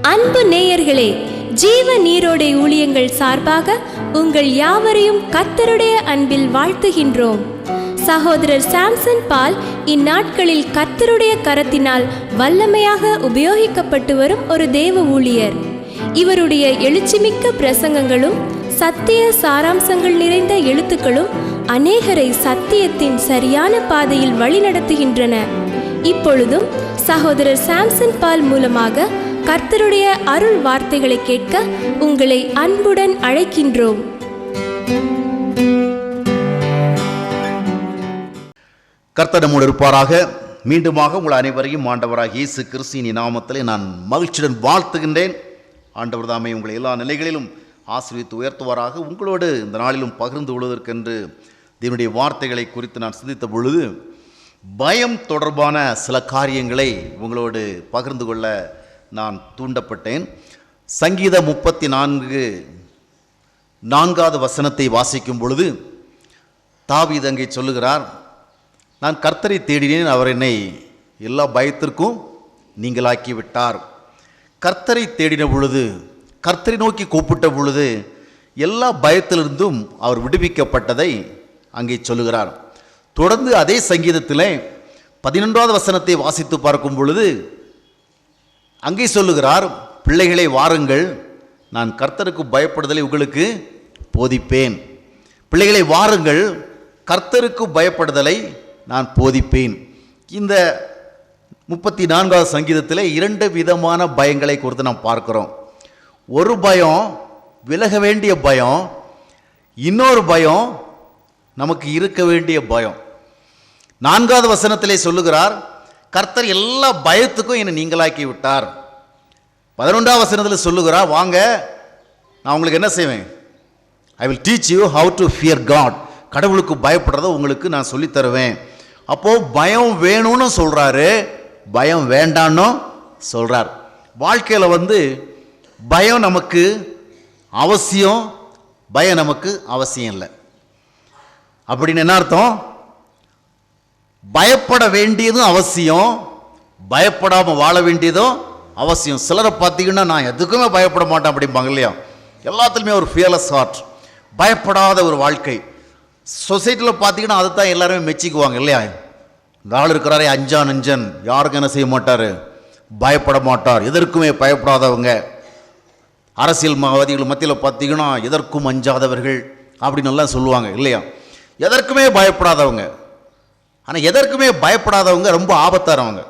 அன்பு நேயர்களே, ஜீவ நீரோடை ஊழியங்கள் சார்பாக உங்கள் யாவரையும் கர்த்தருடைய அன்பில் வாழ்த்துகின்றோம். சகோதரர் சாம்சன் பால் இந்நாட்களில் கர்த்தருடைய கரத்தினால் வல்லமையாக உபயோகிக்கப்பட்டு வரும் ஒரு தேவ ஊழியர். இவருடைய எழுச்சிமிக்க பிரசங்கங்களும் சத்திய சாராம்சங்கள் நிறைந்த எழுத்துக்களும் அநேகரை சத்தியத்தின் சரியான பாதையில் வழிநடத்துகின்றன. இப்பொழுதும் சகோதரர் சாம்சன் பால் மூலமாக கர்த்தருடைய அருள் வார்த்தைகளை கேட்க உங்களை அன்புடன் அழைக்கின்றோம். கர்த்தர் நம்மோடு இருப்பாராக. மீண்டுமாக உங்கள் அனைவரையும் ஆண்டவராக இயேசு கிறிஸ்துவின் நாமத்திலே நான் மகிழ்ச்சியுடன் வாழ்த்துகின்றேன். ஆண்டவர் தாமே உங்களை எல்லா நிலைகளிலும் ஆசீர்வதித்து உயர்த்துவாராக. உங்களோடு இந்த நாளிலும் பகிர்ந்து கொள்வதற்கென்று தேவனுடைய வார்த்தைகளை குறித்து நான் சிந்தித்த பொழுது பயம் தொடர்பான சில காரியங்களை உங்களோடு பகிர்ந்து கொள்ள நான் தூண்டப்பட்டேன். சங்கீதம் 34:4 வசனத்தை வாசிக்கும் பொழுது தாவீது அங்கே சொல்லுகிறார், நான் கர்த்தரை தேடினேன், அவர் என்னை எல்லா பயத்திற்கும் நீங்களாக்கி விட்டார். கர்த்தரை தேடின பொழுது, கர்த்தரை நோக்கி கூப்பிட்ட பொழுது எல்லா பயத்திலிருந்தும் அவர் விடுவிக்கப்பட்டதை அங்கே சொல்லுகிறார். தொடர்ந்து அதே சங்கீதத்தில் 11வது வசனத்தை வாசித்து பார்க்கும் பொழுது அங்கே சொல்லுகிறார், பிள்ளைகளை வாருங்கள், நான் கர்த்தருக்கு பயப்படுதலை உங்களுக்கு போதிப்பேன். பிள்ளைகளை வாருங்கள், கர்த்தருக்கு பயப்படுதலை நான் போதிப்பேன். இந்த 34வது சங்கீதத்தில் 2 விதமான பயங்களை குறித்து நாம் பார்க்கிறோம். ஒரு பயம் விலக வேண்டிய பயம், இன்னொரு பயம் நமக்கு இருக்க வேண்டிய பயம். 4வது வசனத்திலே சொல்லுகிறார், கர்த்தர் எல்லா பயத்துக்கும் என்னை நீங்களாக்கி விட்டார். 11வது வசனத்தில் சொல்லுகிறார், வாங்க நான் உங்களுக்கு என்ன செய்வேன், I will teach you how to fear God. கடவுளுக்கு பயப்படுறதை உங்களுக்கு நான் சொல்லித் தருவேன். அப்போது பயம் வேணும்னு சொல்கிறாரு, பயம் வேண்டான்னு சொல்கிறார். வாழ்க்கையில் பயம் நமக்கு அவசியம், பயம் நமக்கு அவசியம் இல்லை. அப்படின்னு என்ன அர்த்தம்? பயப்பட வேண்டியதும் அவசியம், பயப்படாமல் வாழ வேண்டியதும் அவசியம். சிலரை பார்த்தீங்கன்னா நான் எதுக்குமே பயப்பட மாட்டேன் அப்படிம்பாங்க இல்லையா? எல்லாத்துலேயுமே ஒரு ஃபியர்லெஸ் ஹார்ட், பயப்படாத ஒரு வாழ்க்கை. சொசைட்டியில் பார்த்தீங்கன்னா அதை தான் எல்லாருமே மெச்சிக்குவாங்க இல்லையா? இந்த ஆள் இருக்கிறாரே அஞ்சான் நெஞ்சன், யாருக்கும் என்ன செய்ய மாட்டார், பயப்பட மாட்டார், எதற்குமே பயப்படாதவங்க. அரசியல்வாதிகள் மத்தியில் பார்த்தீங்கன்னா எதற்கும் அஞ்சாதவர்கள் அப்படின்னு எல்லாம் சொல்லுவாங்க இல்லையா? எதற்குமே பயப்படாதவங்க. ஆனால் எதற்குமே பயப்படாதவங்க ரொம்ப ஆபத்தானவங்க,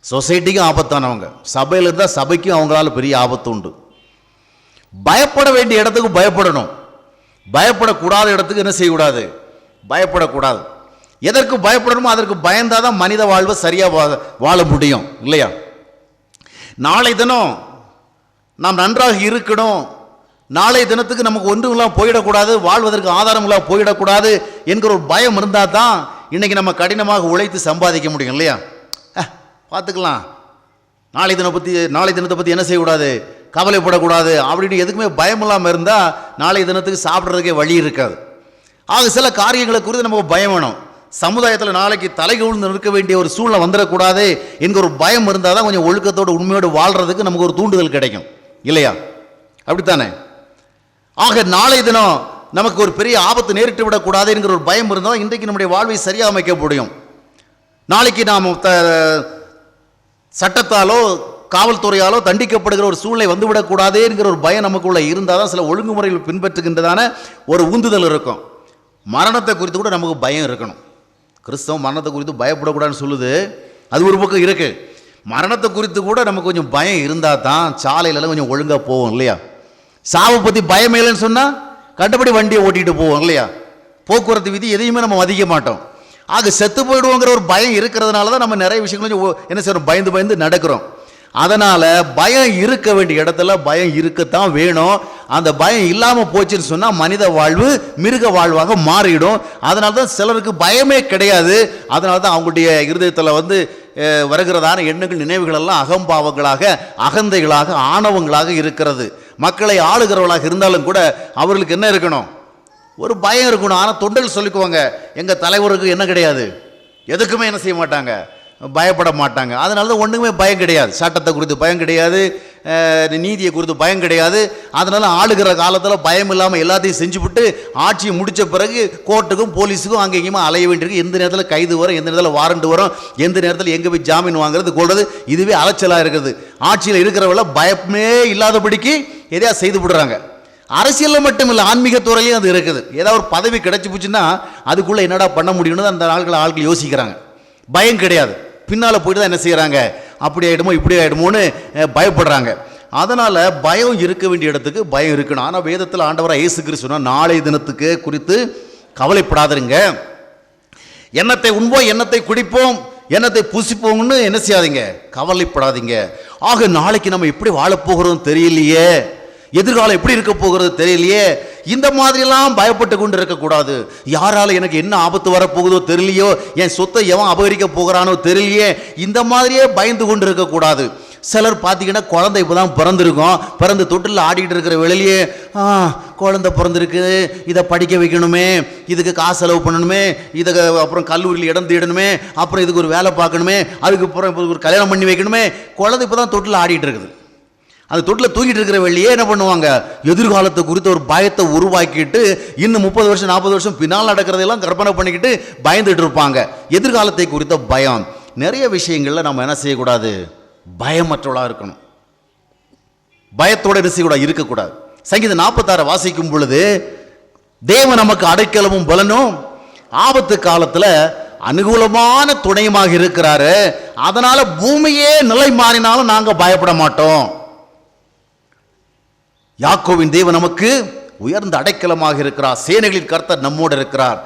சொசைட்டிக்கும் ஆபத்தானவங்க, சபையில் இருந்தால் சபைக்கும் அவங்களால பெரிய ஆபத்து உண்டு. பயப்பட வேண்டிய இடத்துக்கு பயப்படணும், பயப்படக்கூடாத இடத்துக்கு என்ன செய்யக்கூடாது, பயப்படக்கூடாது. எதற்கு பயப்படணுமோ அதற்கு பயந்தால் தான் மனித வாழ்வை சரியாக வாழ முடியும் இல்லையா? நாளை தினம் நாம் நன்றாக இருக்கணும், நாளை தினத்துக்கு நமக்கு ஒன்றுங்களாம் போயிடக்கூடாது, வாழ்வதற்கு ஆதாரங்களாக போயிடக்கூடாது என்கிற ஒரு பயம் இருந்தால் தான் இன்றைக்கி நம்ம கடினமாக உழைத்து சம்பாதிக்க முடியும் இல்லையா? பார்த்துக்கலாம், நாளை தினத்தை பற்றி என்ன செய்யக்கூடாது, கவலைப்படக்கூடாது அப்படின்னு எதுக்குமே பயம் இல்லாமல் இருந்தால் நாளை தினத்துக்கு சாப்பிட்றதுக்கே வழி இருக்காது. ஆக சில காரியங்களை குறித்து நமக்கு பயம் வேணும். சமுதாயத்தில் நாளைக்கு தலைகூழ்ந்து நிற்க வேண்டிய ஒரு சூழ்நிலை வந்துடக்கூடாது என்கிற ஒரு பயம் இருந்தால் தான் கொஞ்சம் ஒழுக்கத்தோடு உண்மையோடு வாழ்கிறதுக்கு நமக்கு ஒரு தூண்டுதல் கிடைக்கும் இல்லையா? அப்படித்தானே? ஆக நாளை தினம் நமக்கு ஒரு பெரிய ஆபத்து நேரிட்டு விடக்கூடாது என்கிற ஒரு பயம் இருந்தால் இன்றைக்கு நம்முடைய வாழ்வை சரியாக அமைக்க முடியும். நாளைக்கு நாம் சட்டத்தாலோ காவல்துறையாலோ தண்டிக்கப்படுகிற ஒரு சூழ்நிலை வந்துவிடக்கூடாது என்கிற ஒரு பயம் நமக்குள்ள இருந்தால் தான் சில ஒழுங்குமுறைகள் பின்பற்றுகின்றதான ஒரு உந்துதல் இருக்கும். மரணத்தை குறித்து கூட நமக்கு பயம் இருக்கணும். கிறிஸ்தவம் மரணத்தை குறித்து பயப்படக்கூடாதுன்னு சொல்லுது, அது ஒரு பக்கம் இருக்குது. மரணத்தை குறித்து கூட நமக்கு கொஞ்சம் பயம் இருந்தால் தான் சாலையிலலாம் கொஞ்சம் ஒழுங்காக போவோம் இல்லையா? சாவை பற்றி பயம் இல்லைன்னு சொன்னால் கண்டபடி வண்டியை ஓட்டிகிட்டு போவோம் இல்லையா? போக்குவரத்து விதி எதையுமே நம்ம மதிக்க மாட்டோம். ஆக செத்து போயிடுவோங்கிற ஒரு பயம் இருக்கிறதுனால தான் நம்ம நிறைய விஷயங்களும் என்ன செய்யறோம், பயந்து பயந்து நடக்கிறோம். அதனால் பயம் இருக்க வேண்டிய இடத்துல பயம் இருக்கத்தான் வேணும். அந்த பயம் இல்லாமல் போச்சுன்னு சொன்னால் மனித வாழ்வு மிருக வாழ்வாக மாறிடும். அதனால தான் சிலருக்கு பயமே கிடையாது. அதனால தான் அவங்களுடைய இருதயத்தில் வருகிறதான எண்ணங்கள் நினைவுகள் எல்லாம் அகம்பாவங்களாக, அகந்தைகளாக, ஆணவங்களாக இருக்கிறது. மக்களை ஆளுகிறவர்களாக இருந்தாலும் கூட அவர்களுக்கு என்ன இருக்கணும், ஒரு பயம் இருக்கணும். ஆனால் தொண்டர்கள் சொல்லிக்குவாங்க, எங்கள் தலைவருக்கு என்ன கிடையாது, எதுக்குமே என்ன செய்ய மாட்டாங்க, பயப்பட மாட்டாங்க. அதனால தான் ஒன்றுமே பயம் கிடையாது. சட்டத்தை குறித்து பயம் கிடையாது, நீதியை குறித்து பயம் கிடையாது. அதனால் ஆளுகிற காலத்தில் பயம் இல்லாமல் எல்லாத்தையும் செஞ்சுவிட்டு ஆட்சியை முடித்த பிறகு கோர்ட்டுக்கும் போலீஸுக்கும் அங்கே எங்கேயுமா அலைய வேண்டியிருக்கு. எந்த நேரத்தில் கைது வரும், எந்த நேரத்தில் வாரண்ட் வரும், எந்த நேரத்தில் எங்கே போய் ஜாமீன் வாங்குறது கொள்வது, இதுவே அலைச்சலாக இருக்குது. ஆட்சியில் இருக்கிறவங்கள பயமே இல்லாதபடிக்கு எதையா செய்து விடுறாங்க. அரசியலில் மட்டும் இல்லை, ஆன்மீக துறையிலையும் அது இருக்குது. ஏதாவது ஒரு பதவி கிடைச்சி போச்சுன்னா அதுக்குள்ளே என்னடா பண்ண முடியும்னு அந்த ஆட்கள் யோசிக்கிறாங்க. பயம் கிடையாது. பின்னால் போயிட்டு தான் என்ன செய்கிறாங்க, அப்படி ஆகிடுமோ இப்படி ஆகிடுமோன்னு பயப்படுறாங்க. அதனால் பயம் இருக்க வேண்டிய இடத்துக்கு பயம் இருக்கணும். ஆனால் வேதத்தில் ஆண்டவராக இயேசு கிறிஸ்து சொன்னார், நாளை தினத்துக்கு குறித்து கவலைப்படாதீங்க. எண்ணத்தை உண்போம், எண்ணத்தை குடிப்போம், எண்ணத்தை புசிப்போம்னு என்ன செய்யாதீங்க, கவலைப்படாதீங்க. ஆக நாளைக்கு நம்ம எப்படி வாழப்போகிறோம் தெரியலையே, எதிர்காலம் எப்படி இருக்க போகிறது தெரியலையே, இந்த மாதிரிலாம் பயப்பட்டு கொண்டு இருக்கக்கூடாது. யாரால எனக்கு என்ன ஆபத்து வரப்போகுதோ தெரியலையோ, என் சொத்தை எவன் அபகரிக்க போகிறானோ தெரியலையே, இந்த மாதிரியே பயந்து கொண்டு இருக்கக்கூடாது. சிலர் பார்த்தீங்கன்னா குழந்தை இப்போ தான் பிறந்திருக்கும், பிறந்து தொட்டில் ஆடிக்கிட்டு இருக்கிற வேளையிலேயே குழந்தை பிறந்திருக்கு, இதை படிக்க வைக்கணுமே, இதுக்கு காசு செலவு பண்ணணுமே, இதை அப்புறம் கல்லூரியில் இடம் தேடணுமே, அப்புறம் இதுக்கு ஒரு வேலை பார்க்கணுமே, அதுக்கப்புறம் இப்போ ஒரு கல்யாணம் பண்ணி வைக்கணுமே. குழந்தை இப்போ தான் தொட்டில் ஆடிட்டு இருக்குது. அந்த தொட்டில் தூக்கிட்டு இருக்கிற வெளியே என்ன பண்ணுவாங்க, எதிர்காலத்தை குறித்த ஒரு பயத்தை உருவாக்கிட்டு இன்னும் 30 வருஷம் 40 வருஷம் பின்னால் நடக்கிறதெல்லாம் கற்பனை பண்ணிக்கிட்டு பயந்துட்டு இருப்பாங்க. எதிர்காலத்தை குறித்த பயம். நிறைய விஷயங்களில் நம்ம என்ன செய்யக்கூடாது, பயமற்றவளாக இருக்கணும். பயத்தோட என்ன செய்யக்கூடாது, இருக்கக்கூடாது. சங்கீதம் 46 வாசிக்கும் பொழுது, தேவன் நமக்கு அடைக்கலமும் பலனும் ஆபத்து காலத்தில் அனுகூலமான துணையுமாக இருக்கிறாரு. அதனால பூமியே நிலை மாறினாலும் நாங்கள் பயப்பட மாட்டோம். யாக்கோவின் தேவன் நமக்கு உயர்ந்த அடைக்கலமாக இருக்கிறார். சேனைகளின் கர்த்தர் நம்மோடு இருக்கிறார்.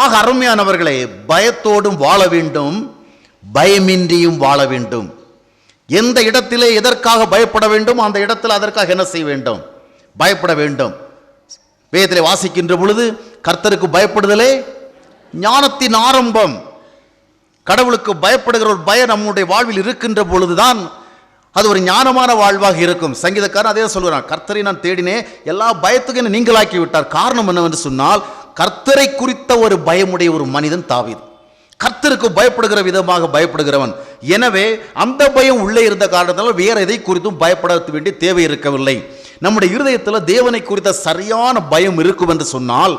ஆக அருமையானவர்களே, பயத்தோடும் வாழ வேண்டும், பயமின்றியும் வாழ வேண்டும். எந்த இடத்திலே எதற்காக பயப்பட வேண்டும், அந்த இடத்தில் அதற்காக என்ன செய்ய வேண்டும், பயப்பட வேண்டும். வேதத்திலே வாசிக்கின்ற பொழுது கர்த்தருக்கு பயப்படுதலே ஞானத்தின் ஆரம்பம். கடவுளுக்கு பயப்படுகிற ஒரு பயம் நம்முடைய வாழ்வில் இருக்கின்ற பொழுதுதான் அது ஒரு ஞானமான வாழ்வாக இருக்கும். சங்கீதக்காரன் அதே சொல்கிறான், கர்த்தரை நான் தேடினேன், எல்லா பயத்துக்கும் என்னை நீங்களாக்கி விட்டார். காரணம் என்னவென்று சொன்னால், கர்த்தரை குறித்த ஒரு பயமுடைய ஒரு மனிதன் தாவீது. கர்த்தருக்கு பயப்படுகிற விதமாக பயப்படுகிறவன். எனவே அந்த பயம் உள்ளே இருந்த காரணத்தால் வேற எதை குறித்தும் பயப்பட வேண்டிய தேவை இருக்கவில்லை. நம்முடைய இருதயத்தில் தேவனை குறித்த சரியான பயம் இருக்கும் என்று சொன்னால்,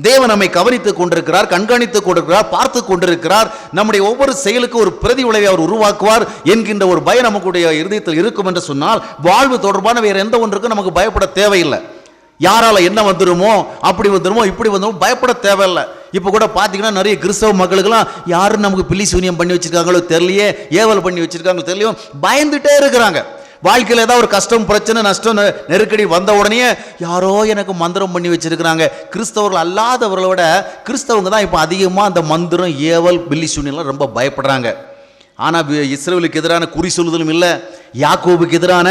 தேவன் நம்மை கவனித்துக் கொண்டிருக்கிறார், கண்காணித்துக் கொண்டிருக்கிறார், பார்த்து கொண்டிருக்கிறார், நம்முடைய ஒவ்வொரு செயலுக்கு ஒரு பிரதி விளைவை அவர் உருவாக்குவார் என்கின்ற ஒரு பயம் நமக்குடைய இருதயத்தில் இருக்கும் என்று சொன்னால், வாழ்வு தொடர்பான வேற எந்த ஒன்றுக்கும் நமக்கு பயப்பட தேவையில்லை. யாரால என்ன வந்துருமோ, அப்படி வந்துருமோ, இப்படி வந்துருமோ பயப்பட தேவையில்லை. இப்போ கூட பார்த்தீங்கன்னா நிறைய கிறிஸ்தவ மக்களுக்கெல்லாம் யாரும் நமக்கு பில்லி சூனியம் பண்ணி வச்சிருக்காங்களோ தெரியலையே, ஏவல் பண்ணி வச்சிருக்காங்களோ தெரியலையோ, பயந்துட்டே இருக்கிறாங்க. வாழ்க்கையில் ஏதாவது ஒரு கஷ்டம், பிரச்சனை, நஷ்டம், நெருக்கடி வந்த உடனே யாரோ எனக்கு மந்திரம் பண்ணி வச்சிருக்கிறாங்க. கிறிஸ்தவர்கள் அல்லாதவர்களோட கிறிஸ்தவங்க தான் இப்போ அதிகமாக அந்த மந்திரம், ஏவல், பில்லி சூனியெல்லாம் ரொம்ப பயப்படுறாங்க. ஆனால் இஸ்ரவேலுக்கு எதிரான குறி சொல்லுதலும் இல்லை, யாக்கோபுக்கு எதிரான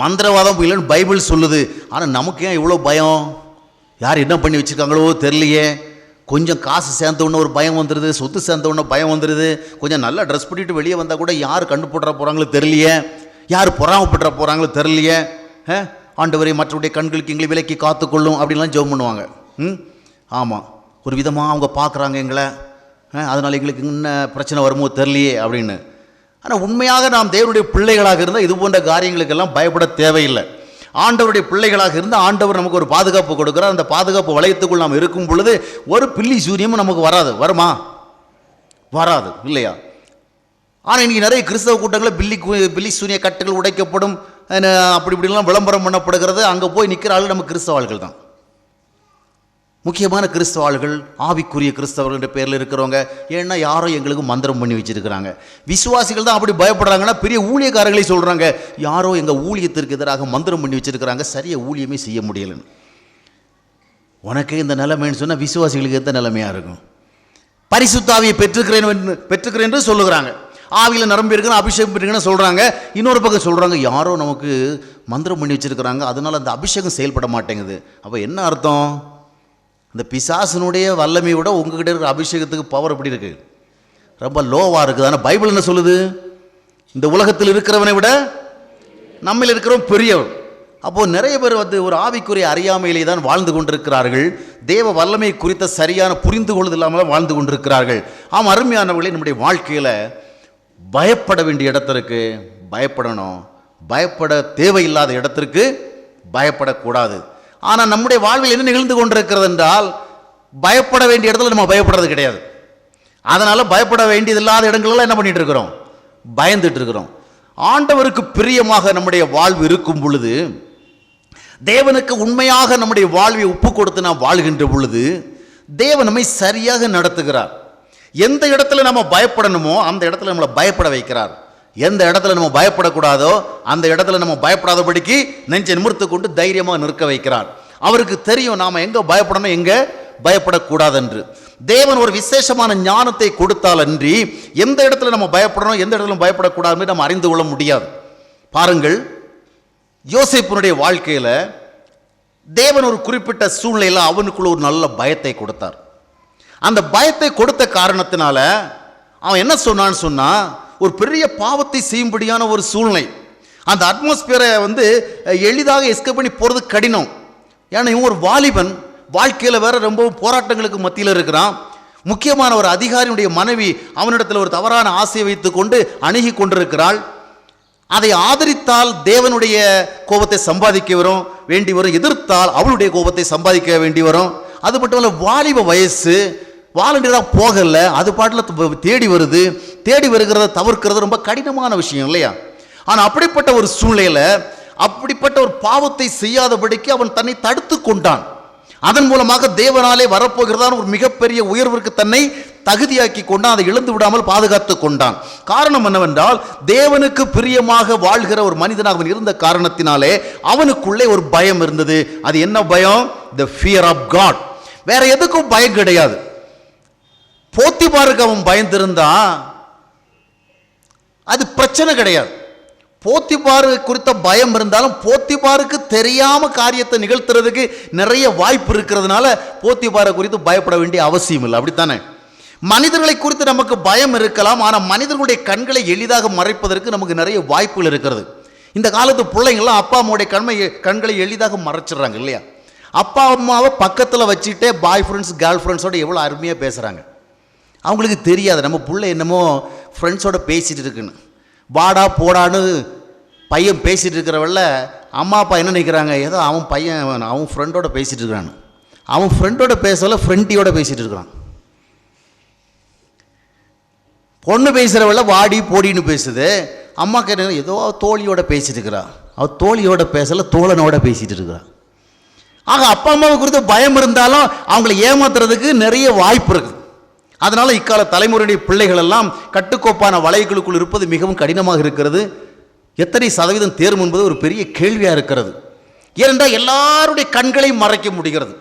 மந்திரவாதம் இல்லைன்னு பைபிள் சொல்லுது. ஆனால் நமக்கு ஏன் இவ்வளோ பயம்? யார் என்ன பண்ணி வச்சுருக்காங்களோ தெரியலையே. கொஞ்சம் காசு சேர்ந்த உடனே ஒரு பயம் வந்துடுது, சொத்து சேர்ந்த உடனே பயம் வந்துடுது. கொஞ்சம் நல்லா ட்ரெஸ் பண்ணிட்டு வெளியே வந்தால் கூட யார் கண்டு போட்டுற போகிறாங்களோ தெரியலையே, யார் பொறாமப்பட்டுற போகிறாங்களோ தெரியலையே. ஆண்டவரை மற்றவருடைய கண்களுக்கு எங்களை விலக்கி காத்துக்கொள்ளும் அப்படின்லாம் ஜெபம் பண்ணுவாங்க. ஆமாம், ஒரு விதமாக அவங்க பார்க்குறாங்க எங்களை, அதனால் எங்களுக்கு என்ன பிரச்சனை வருமோ தெரியலையே அப்படின்னு. ஆனால் உண்மையாக நாம் தேவனுடைய பிள்ளைகளாக இருந்தால் இது போன்ற காரியங்களுக்கெல்லாம் பயப்பட தேவையில்லை. ஆண்டவருடைய பிள்ளைகளாக இருந்து ஆண்டவர் நமக்கு ஒரு பாதுகாப்பு கொடுக்குறார். அந்த பாதுகாப்பு வளையத்துக்குள் நாம் இருக்கும் பொழுது ஒரு பில்லி சூரியமும் நமக்கு வராது. வருமா? வராது இல்லையா? ஆனால் இன்றைக்கி நிறைய கிறிஸ்தவ கூட்டங்களில் பில்லி சூரிய கட்டுகள் உடைக்கப்படும், அப்படி இப்படிலாம் விளம்பரம் பண்ணப்படுகிறது. அங்கே போய் நிற்கிற ஆள் நம்ம கிறிஸ்தவாள்கள் தான், முக்கியமான கிறிஸ்தவாள்கள், ஆவிக்குரிய கிறிஸ்தவர்கள் என்ற பேரில் இருக்கிறவங்க. ஏன்னா யாரோ எங்களுக்கு மந்திரம் பண்ணி வச்சிருக்கிறாங்க. விசுவாசிகள் தான் அப்படி பயப்படுறாங்கன்னா பெரிய ஊழியக்காரர்களை சொல்கிறாங்க, யாரோ எங்கள் ஊழியத்திற்கு எதிராக மந்திரம் பண்ணி வச்சிருக்கிறாங்க, சரியாக ஊழியமே செய்ய முடியலன்னு. உனக்கே இந்த நிலைமைன்னு சொன்னால் விசுவாசிகளுக்கு எந்த நிலைமையாக இருக்கும்? பரிசுத்தாவியை பெற்றுக்கிறேன் என்று சொல்லுகிறாங்க, ஆவியில் நிரம்பி இருக்குன்னு அபிஷேகம் இருக்குன்னு சொல்கிறாங்க. இன்னொரு பக்கம் சொல்கிறாங்க யாரோ நமக்கு மந்திரம் பண்ணி வச்சிருக்கிறாங்க, அதனால் அந்த அபிஷேகம் செயல்பட மாட்டேங்குது. அப்போ என்ன அர்த்தம்? அந்த பிசாசனுடைய வல்லமையை விட உங்ககிட்ட இருக்கிற அபிஷேகத்துக்கு பவர் எப்படி இருக்குது? ரொம்ப லோவாக இருக்குது. ஆனால் பைபிள் என்ன சொல்லுது? இந்த உலகத்தில் இருக்கிறவனை விட நம்மில் இருக்கிறவன் பெரியவன். அப்போது நிறைய பேர் ஒரு ஆவிக்குரிய அறியாமையிலே தான் வாழ்ந்து கொண்டிருக்கிறார்கள். தேவ வல்லமை குறித்த சரியான புரிந்து கொள்வது இல்லாமல் வாழ்ந்து கொண்டிருக்கிறார்கள். ஆம், அருமையானவர்களே, நம்முடைய வாழ்க்கையில் பயப்பட வேண்டிய இடத்திற்கு பயப்படணும், பயப்பட தேவையில்லாத இடத்திற்கு பயப்படக்கூடாது. ஆனால் நம்முடைய வாழ்வில் என்ன நிகழ்ந்து கொண்டிருக்கிறது என்றால், பயப்பட வேண்டிய இடத்துல நம்ம பயப்படுறது கிடையாது. அதனால் பயப்பட வேண்டியது இல்லாத இடங்கள்லாம் என்ன பண்ணிட்டு இருக்கிறோம்? பயந்துட்டு இருக்கிறோம். ஆண்டவருக்கு பிரியமாக நம்முடைய வாழ்வு இருக்கும் பொழுது, தேவனுக்கு உண்மையாக நம்முடைய வாழ்வை ஒப்பு கொடுத்து நாம் வாழ்கின்ற பொழுது, தேவன் நம்மை சரியாக நடத்துகிறார். எந்த இடத்துல நம்ம பயப்படணுமோ அந்த இடத்துல நம்மளை பயப்பட வைக்கிறார். எந்த இடத்துல நம்ம பயப்படக்கூடாதோ அந்த இடத்துல நம்ம பயப்படாதபடிக்கு நெஞ்சை நிமிர்த்து கொண்டு தைரியமாக நிற்க வைக்கிறார். அவருக்கு தெரியும் நாம் எங்கே பயப்படணும், எங்கே பயப்படக்கூடாது என்று. தேவன் ஒரு விசேஷமான ஞானத்தை கொடுத்தால் அன்றி எந்த இடத்துல நம்ம பயப்படணும், எந்த இடத்துல பயப்படக்கூடாதுன்னு நம்ம அறிந்து கொள்ள முடியாது. பாருங்கள், யோசேப்பினுடைய வாழ்க்கையில் தேவன் ஒரு குறிப்பிட்ட சூழ்நிலையில் அவனுக்குள்ள ஒரு நல்ல பயத்தை கொடுத்தார். அந்த பயத்தை கொடுத்த காரணத்தினால அவன் என்ன சொன்னான்னு சொன்னா, ஒரு பெரிய பாவத்தை செய்யும்படியான ஒரு சூழ்நிலை, அந்த அட்மாஸ்பியரை எளிதாக எஸ்கேப் பண்ணி போகிறது கடினம். ஏன்னா இவன் ஒரு வாலிபன், வாழ்க்கையில் வேற ரொம்ப போராட்டங்களுக்கு மத்தியில் இருக்கிறான். முக்கியமான ஒரு அதிகாரியுடைய மனைவி அவனிடத்தில் ஒரு தவறான ஆசையை வைத்து கொண்டு அணுகி கொண்டிருக்கிறாள். அதை ஆதரித்தால் தேவனுடைய கோபத்தை சம்பாதிக்க வேண்டி வரும், எதிர்த்தால் அவளுடைய கோபத்தை சம்பாதிக்க வேண்டி வரும். அது மட்டும் இல்லை, வாலிப வயசு, வாலண்டியராக போகல, அது பாட்டில் தேடி வருது. தேடி வருகிறத தவிர்க்கிறது ரொம்ப கடினமான விஷயம் இல்லையா? ஆனால் அப்படிப்பட்ட ஒரு சூழ்நிலையில் அப்படிப்பட்ட ஒரு பாவத்தை செய்யாதபடிக்கு அவன் தன்னை தடுத்து கொண்டான். அதன் மூலமாக தேவனாலே வரப்போகிறதான ஒரு மிகப்பெரிய உயர்விற்கு தன்னை தகுதியாக்கி கொண்டான். அதை இழந்து விடாமல் பாதுகாத்து கொண்டான். காரணம் என்னவென்றால், தேவனுக்கு பிரியமாக வாழ்கிற ஒரு மனிதனாக அவன் இருந்த காரணத்தினாலே அவனுக்குள்ளே ஒரு பயம் இருந்தது. அது என்ன பயம்? The fear of God. வேற எதுக்கும் பயம் கிடையாது. போத்திபாருக்கு அவன் பயந்திருந்தா அது பிரச்சனை கிடையாது. போத்திபாரு குறித்த பயம் இருந்தாலும் போத்திபாருக்கு தெரியாம காரியத்தை நிகழ்த்துறதுக்கு நிறைய வாய்ப்பு இருக்கிறதுனால போத்திபாரை குறித்து பயப்பட வேண்டிய அவசியம் இல்லை. அப்படித்தானே? மனிதர்களை குறித்து நமக்கு பயம் இருக்கலாம், ஆனால் மனிதர்களுடைய கண்களை எளிதாக மறைப்பதற்கு நமக்கு நிறைய வாய்ப்புகள் இருக்கிறது. இந்த காலத்து பிள்ளைங்கள்லாம் அப்பா அம்மாவுடைய கண்களை எளிதாக மறைச்சிடுறாங்க இல்லையா? அப்பா அம்மாவை பக்கத்தில் வச்சுட்டே பாய் ஃப்ரெண்ட்ஸ் கேர்ள் ஃப்ரெண்ட்ஸோட எவ்வளோ அருமையாக பேசுகிறாங்க. அவங்களுக்கு தெரியாது நம்ம பிள்ளை என்னமோ ஃப்ரெண்ட்ஸோட பேசிகிட்டு இருக்குன்னு. வாடா போடான்னு பையன் பேசிகிட்டு இருக்கிறவள்ள அம்மா அப்பா என்ன நினைக்கிறாங்க, ஏதோ அவன் பையன் அவன் ஃப்ரெண்டோட பேசிகிட்டு இருக்கிறான். அவன் ஃப்ரெண்டோட பேசல, ஃப்ரெண்டியோட பேசிகிட்டு இருக்கிறான். பொண்ணு பேசுகிறவள்ள வாடி போடின்னு பேசுது. அம்மா கேட்ட ஏதோ தோழியோட பேசிட்டு இருக்கிறா. அவள் தோழியோட பேசல, தோழனோட பேசிகிட்டு இருக்கிறான். ஆக அப்பா அம்மாவை குறித்து பயம் இருந்தாலும் அவங்களை ஏமாத்துறதுக்கு நிறைய வாய்ப்பு இருக்குது. அதனால் இக்கால தலைமுறையுடைய பிள்ளைகள் எல்லாம் கட்டுக்கோப்பான வலைகளுக்குள் இருப்பது மிகவும் கடினமாக இருக்கிறது. எத்தனை சதவீதம் தேர்வு என்பது ஒரு பெரிய கேள்வியாக இருக்கிறது. ஏனென்றால் எல்லாருடைய கண்களை மறைக்க முடிகிறது,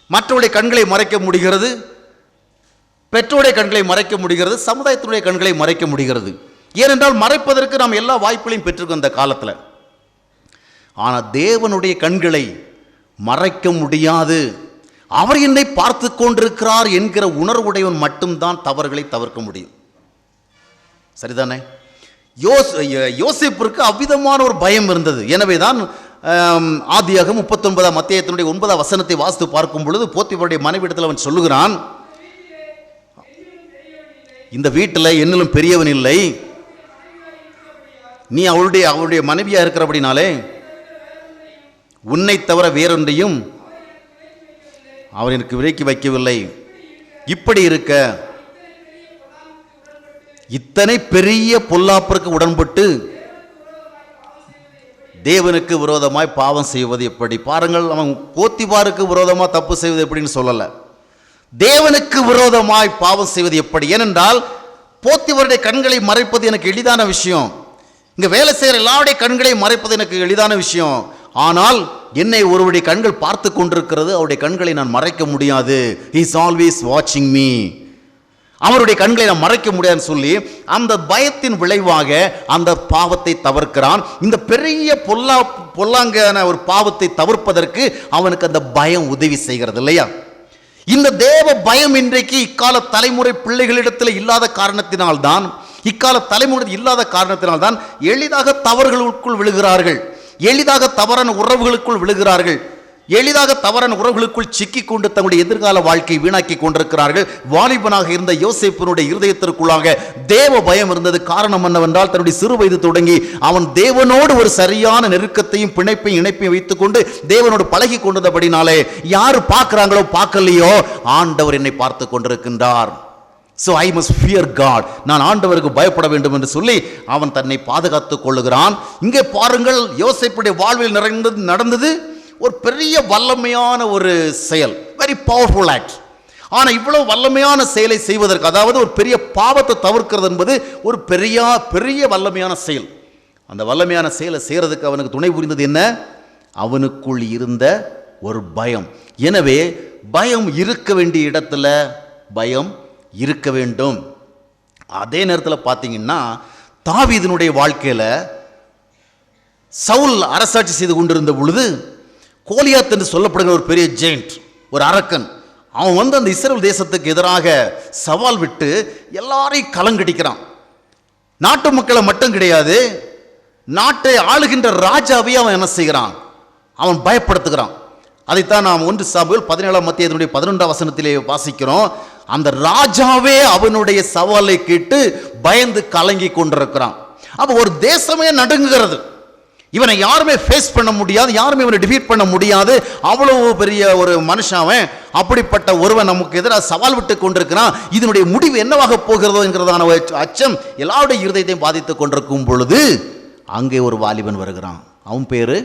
மற்றவருடைய கண்களை மறைக்க முடிகிறது, பெற்றோருடைய கண்களை மறைக்க முடிகிறது, சமுதாயத்தினுடைய கண்களை மறைக்க முடிகிறது. ஏனென்றால் மறைப்பதற்கு நாம் எல்லா வாய்ப்புகளையும் பெற்றிருக்கோம் இந்த காலத்தில். ஆனால் தேவனுடைய கண்களை மறைக்க முடியாது. அவர் என்னை பார்த்து கொண்டிருக்கிறார் என்கிற உணர்வுடையவன் மட்டும்தான் தவறுகளை தவிர்க்க முடியும். சரிதானே? யோசேப்பிற்கு அவ்விதமான ஒரு பயம் இருந்தது. எனவே தான் ஆதியாகமம் 39 அத்தியாயத்தினுடைய 9 வசனத்தை வாசித்து பார்க்கும் பொழுது போத்திபாருடைய மனைவியிடத்தில் அவன் சொல்லுகிறான், இந்த வீட்டில் என்னிலும் பெரியவன் இல்லை, நீ அவளுடைய மனைவியா இருக்கிறபடினாலே உன்னை தவிர வேறொன்றையும் அவர் எனக்கு விலைக்கு வைக்கவில்லை. இப்படி இருக்க இத்தனை பெரிய பொல்லாப்பிற்கு உடன்பட்டு தேவனுக்கு விரோதமாய் பாவம் செய்வது எப்படி? பாருங்கள், அவன் போத்திபாருக்கு விரோதமாக தப்பு செய்வது எப்படின்னு சொல்லலை, தேவனுக்கு விரோதமாய் பாவம் செய்வது எப்படி? ஏனென்றால் போத்திபாருடைய கண்களை மறைப்பது எனக்கு எளிதான விஷயம், இங்கே வேலை செய்கிற எல்லாருடைய கண்களை மறைப்பது எனக்கு எளிதான விஷயம். ஆனால் என்னை ஒருவருடைய கண்கள் பார்த்து கொண்டிருக்கிறது, அவருடைய கண்களை நான் மறைக்க முடியாது. He is always watching me. அவருடைய கண்களை நான் மறைக்க முடியாதுன்னு சொல்லி அந்த பயத்தின் விளைவாக அந்த பாவத்தை தவிர்க்கிறான். இந்த பெரிய பொல்லாங்கான ஒரு பாவத்தை தவிர்ப்பதற்கு அவனுக்கு அந்த பயம் உதவி செய்கிறது இல்லையா? இந்த தேவ பயம் இன்றைக்கு இக்கால தலைமுறை பிள்ளைகளிடத்தில் இல்லாத காரணத்தினால்தான், எளிதாக தவறுகளுக்குள் விழுகிறார்கள், எளிதாக தவறான உறவுகளுக்குள் விழுகிறார்கள். எளிதாக தவறான உறவுகளுக்குள் சிக்கிக் கொண்டு தங்களுடைய எதிர்கால வாழ்க்கை வீணாக்கி கொண்டிருக்கிறார்கள். வாலிபனாக இருந்த யோசேப்பினுடைய இருதயத்திற்குள்ளாக தேவ பயம் இருந்தது. காரணம் என்னவென்றால், தன்னுடைய சிறு வயது தொடங்கி அவன் தேவனோடு ஒரு சரியான நெருக்கத்தையும் பிணைப்பையும் இணைப்பையும் வைத்துக் கொண்டு தேவனோடு பழகி கொண்டபடினாலே யாரு பார்க்கிறாங்களோ பார்க்கலையோ, ஆண்டவர் என்னை பார்த்து கொண்டிருக்கின்றார். So I must fear God. நான் ஆண்டவருக்கு பயப்பட வேண்டும் என்று சொல்லி அவன் தன்னை பாதுகாத்துக் கொள்ளுகிறான். இங்கே பாருங்கள், யோசேப்புடைய வாழ்வில் நடந்தது ஒரு பெரிய வல்லமையான ஒரு செயல், வெரி பவர்ஃபுல் ஆக்ட். ஆனால் இவ்வளவு வல்லமையான செயலை செய்வதற்கு, அதாவது ஒரு பெரிய பாவத்தை தவிர்க்கிறது என்பது ஒரு பெரிய வல்லமையான செயல். அந்த வல்லமையான செயலை செய்யறதுக்கு அவனுக்கு துணை புரிந்தது என்ன? அவனுக்குள் இருந்த ஒரு பயம். எனவே பயம் இருக்க வேண்டிய இடத்துல பயம் இருக்க வேண்டும். அதே நேரத்தில் பார்த்தீங்கன்னா, தாவீதினுடைய வாழ்க்கையில் சவுல் அரசாட்சி செய்து கொண்டிருந்த பொழுது கோலியாத் என்று சொல்லப்படுகிற ஒரு பெரிய ஜெயண்ட், ஒரு அரக்கன், அவன் அந்த இஸ்ரவேல் தேசத்துக்கு எதிராக சவால் விட்டு எல்லாரையும் கலங்கடிக்கிறான். நாட்டு மக்களை மட்டும் கிடையாது, நாட்டை ஆளுகின்ற ராஜாவை அவன் என்ன செய்கிறான்? அவன் பயப்படுத்துகிறான். அதைத்தான் நாம் 1 சாமுவேல் 17 11 வசனத்திலே வாசிக்கிறோம். அந்த ராஜாவே அவனுடைய சவாலை கேட்டு பயந்து கலங்கி கொண்டிருக்கிறான். அப்போ ஒரு தேசமே நடுங்குகிறது. இவனை யாருமே ஃபேஸ் பண்ண முடியாது, யாருமே இவனை டிஃபீட் பண்ண முடியாது. அவ்வளவு பெரிய ஒரு மனுஷன், அப்படிப்பட்ட ஒருவன் நமக்கு எதிராக சவால் விட்டு கொண்டிருக்கிறான். இதனுடைய முடிவு என்னவாக போகிறதோ என்கிறதான அச்சம் எல்லாருடைய இருதயத்தையும் பாதித்துக் கொண்டிருக்கும் பொழுது அங்கே ஒரு வாலிபன் வருகிறான். அவன் பேரு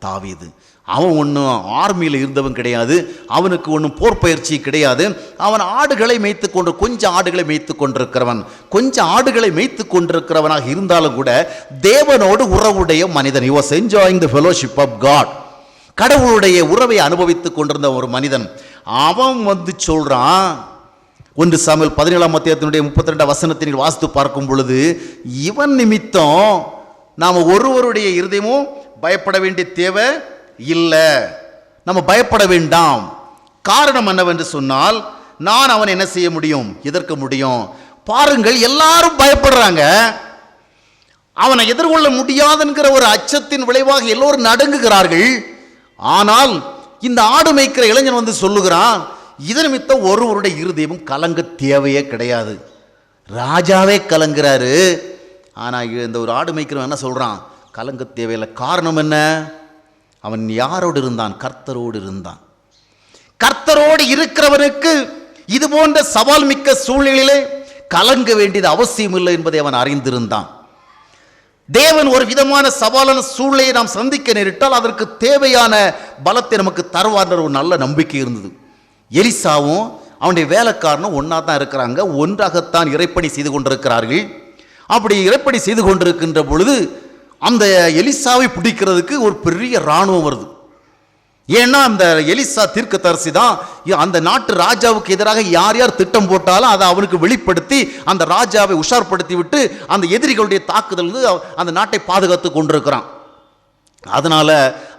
தாவீது. அவன் ஒன்றும் ஆர்மியில் இருந்தவன் கிடையாது, அவனுக்கு ஒன்றும் போர் பயிற்சி கிடையாது. அவன் ஆடுகளை மேய்த்து கொண்டு கொஞ்சம் ஆடுகளை மேய்த்து கொண்டிருக்கிறவனாக இருந்தாலும் கூட தேவனோடு உறவுடைய மனிதன். He was enjoying the fellowship of God. கடவுளுடைய உறவை அனுபவித்துக் கொண்டிருந்த ஒரு மனிதன். அவன் சொல்றான், 1 சாமுவேல் 17 வசனத்தின் வாசித்து பார்க்கும் பொழுது, இவன் நிமித்தம் நாம் ஒருவருடைய இருதயமும் பயப்பட வேண்டிய தேவை இல்லை, நம்ம பயப்பட வேண்டாம். காரணம் என்னவென்று சொன்னால், நான் அவன் என்ன செய்ய முடியும்? எதிர்க்க முடியும். பாருங்கள், எல்லாரும் பயப்படுறாங்க. அவனை எதிர்கொள்ள முடியாதுங்கிற ஒரு அச்சத்தின் விளைவாக எல்லோரும் நடுங்குகிறார்கள். ஆனால் இந்த ஆடு மேய்க்கிற இளைஞன் சொல்லுகிறான், இதன் நிமித்தம் ஒருவருடைய இருதயமும் கலங்க தேவையே கிடையாது. ராஜாவே கலங்குறாரு, ஆனால் இந்த ஒரு ஆடு மேய்க்கிறவன் என்ன சொல்றான்? கலங்க தேவையில்லை. காரணம் என்ன? அவன் யாரோடு இருந்தான்? கர்த்தரோடு இருந்தான். கர்த்தரோடு இருக்கிறவனுக்கு இது போன்ற சவால் மிக்க சூழ்நிலையிலே கலங்க வேண்டியது அவசியம் இல்லை என்பதை அவன் அறிந்திருந்தான். தேவன் ஒரு விதமான சவாலான சூழ்நிலையை நாம் சந்திக்க நேரிட்டால் அதற்கு தேவையான பலத்தை நமக்கு தருவார் ஒரு நல்ல நம்பிக்கை இருந்தது. எலிசாவும் அவனுடைய வேலைக்காரனும் ஒன்றா தான் இருக்கிறாங்க, ஒன்றாகத்தான் இறைப்பணி செய்து கொண்டிருக்கிறார்கள். அப்படி இறைப்பணி செய்து கொண்டிருக்கின்ற பொழுது அந்த எலிசாவை பிடிக்கிறதுக்கு ஒரு பெரிய இராணுவம் வருது. ஏன்னா அந்த எலிசா தீர்க்கதரிசி தான் அந்த நாட்டு ராஜாவுக்கு எதிராக யார் யார் திட்டம் போட்டாலும் அதை அவனுக்கு வெளிப்படுத்தி அந்த ராஜாவை உஷார்படுத்தி விட்டு அந்த எதிரிகளுடைய தாக்குதல் அந்த நாட்டை பாதுகாத்து கொண்டிருக்கிறான். அதனால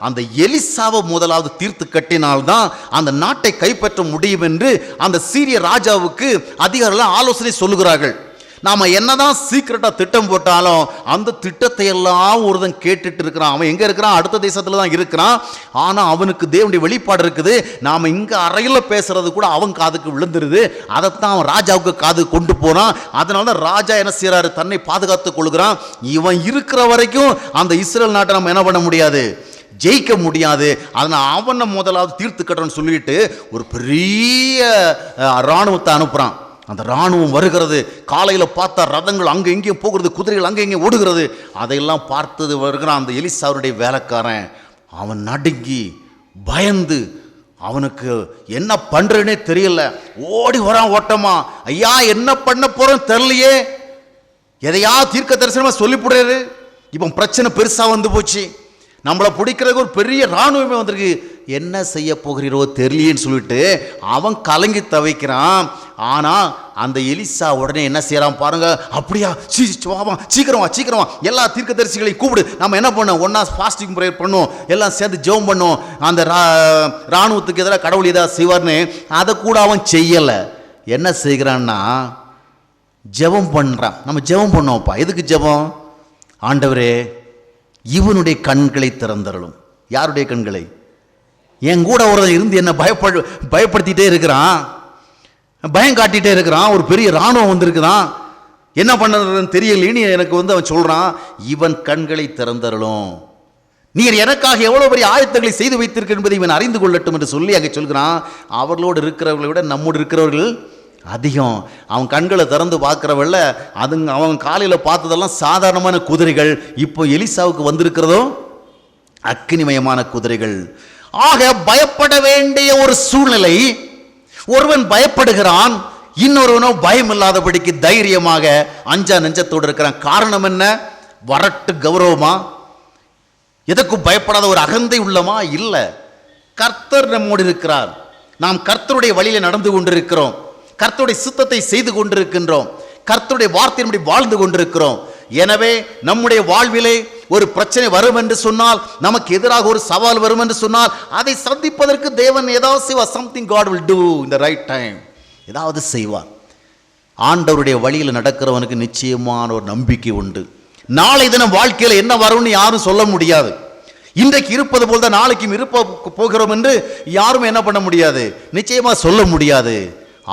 அந்த எலிசாவை முதலாவது தீர்த்து கட்டினால்தான் அந்த நாட்டை கைப்பற்ற முடியும் என்று அந்த சீரிய ராஜாவுக்கு அதிகாரிகள் ஆலோசனை சொல்லுகிறார்கள். நாம் என்னதான் சீக்கிரட்டாக திட்டம் போட்டாலும் அந்த திட்டத்தை எல்லாம் ஒருத்தன் கேட்டுட்டு இருக்கிறான். அவன் எங்கே இருக்கிறான்? அடுத்த தேசத்தில் தான் இருக்கிறான். ஆனால் அவனுக்கு தேவனுடைய வெளிப்பாடு இருக்குது. நாம் இங்கே அறையில் பேசுறது கூட அவன் காதுக்கு விழுந்துருது. அதைத்தான் அவன் ராஜாவுக்கு காது கொண்டு போனான். அதனால தான் ராஜா என்ன செய்கிறாரு? தன்னை பாதுகாத்துக் கொள்கிறான். இவன் இருக்கிற வரைக்கும் அந்த இஸ்ரேல் நாட்டை நம்ம என்ன பண்ண முடியாது? ஜெயிக்க முடியாது. அதனால் அவனை முதலாவது தீர்த்து கட்டுறன்னு சொல்லிட்டு ஒரு பெரிய இராணுவத்தை அனுப்புகிறான். அந்த இராணுவம் வருகிறது. காலையில் பார்த்தா ரதங்கள் அங்கே எங்கேயும் போகிறது, குதிரைகள் அங்கே எங்கேயும் ஓடுகிறது. அதையெல்லாம் பார்த்தது வருகிறான் அந்த எலிசாவுடைய வேலைக்காரன். அவன் நடுங்கி பயந்து அவனுக்கு என்ன பண்ணுறேன்னே தெரியல. ஓடி வரான் ஓட்டமா. ஐயா, என்ன பண்ண போகிறோன்னு தெரியலையே, எதையா தீர்க்க தரிசனமாக சொல்லிவிடுறாரு. இப்போ பிரச்சனை பெருசாக வந்து போச்சு, நம்மளை பிடிக்கிறதுக்கு ஒரு பெரிய இராணுவமே வந்திருக்கு, என்ன செய்ய போகிறீரோ தெரியலேன்னு சொல்லிட்டு அவன் கலங்கி தவிக்கிறான். ஆனால் அந்த எலிசா உடனே என்ன செய்யறான் பாருங்க. அப்படியா, சீக்கிரமா எல்லா தீர்க்கதரிசிகளையும் கூப்பிடு, நம்ம என்ன பண்ணோம், ஒன்னா ஃபாஸ்டிங் ப்ரேயர் பண்ணுவோம், எல்லாம் சேர்ந்து ஜெபம் பண்ணுவோம், அந்த இராணுவத்துக்கு எதிராக கடவுள் ஏதாவது செய்வார்னு. அதை கூட அவன் செய்யலை. என்ன செய்கிறான்னா ஜெபம் பண்ணுறான். நம்ம ஜெபம் பண்ணோம்ப்பா. எதுக்கு ஜெபம்? ஆண்டவரே, இவனுடைய கண்களை திறந்தருளும். யாருடைய கண்களை? என் கூட ஒருத்தன் இருந்து என்னை பயப்படுத்திட்டே இருக்கிறான், பயம் காட்டிகிட்டே இருக்கிறான், ஒரு பெரிய இராணுவம் வந்திருக்குதான், என்ன பண்ணுறதுன்னு தெரியலன்னு எனக்கு அவன் சொல்கிறான். இவன் கண்களை திறந்தருளும், நீர் எனக்காக எவ்வளோ பெரிய ஆயத்தங்களை செய்து வைத்திருக்க என்பதை இவன் அறிந்து கொள்ளட்டும் என்று சொல்லி அங்கே சொல்கிறான். அவர்களோடு இருக்கிறவர்களை விட நம்மோடு இருக்கிறவர்கள் அதிகம். அவன் கண்களை திறந்து பார்க்குறவள்ள அவன் காலையில் பார்த்ததெல்லாம் சாதாரணமான குதிரைகள், இப்போ எலிசாவுக்கு வந்திருக்கிறதோ அக்கினிமயமான குதிரைகள். ஆக பயப்பட வேண்டிய ஒரு சூழ்நிலை. ஒருவன் பயப்படுகிறான், இன்னொருவனோ பயம் இல்லாதபடிக்கு தைரியமாக அஞ்சா நெஞ்சத்தோடு இருக்கிறான். காரணம் என்ன? வரட்டு கௌரவமா? எதற்கும் பயப்படாத ஒரு அகந்தை உள்ளமா? இல்லை. கர்த்தர் நம்மோடு இருக்கிறார், நாம் கர்த்தருடைய வழியில நடந்து கொண்டிருக்கிறோம், கர்த்தருடைய சித்தத்தை செய்து கொண்டிருக்கின்றோம், கர்த்தருடைய வார்த்தையின்படி வாழ்ந்து கொண்டிருக்கிறோம். எனவே நம்முடைய வாழ்விலே ஒரு பிரச்சனை வரும் என்று சொன்னால், நமக்கு எதிராக ஒரு சவால் வரும் என்று சொன்னால், அதை சந்திப்பதற்கு தேவன் ஏதாவது செய்வார். Something God will do in the right time. ஏதாவது செய்வார். ஆண்டவருடைய வழியில் நடக்கிறவனுக்கு நிச்சயமான ஒரு நம்பிக்கை உண்டு. நாளை தினம் வாழ்க்கையில் என்ன வரும்னு யாரும் சொல்ல முடியாது. இன்றைக்கு இருப்பது போல் தான் நாளைக்கும் இருப்ப போகிறோம் என்று யாரும் என்ன பண்ண முடியாது, நிச்சயமா சொல்ல முடியாது.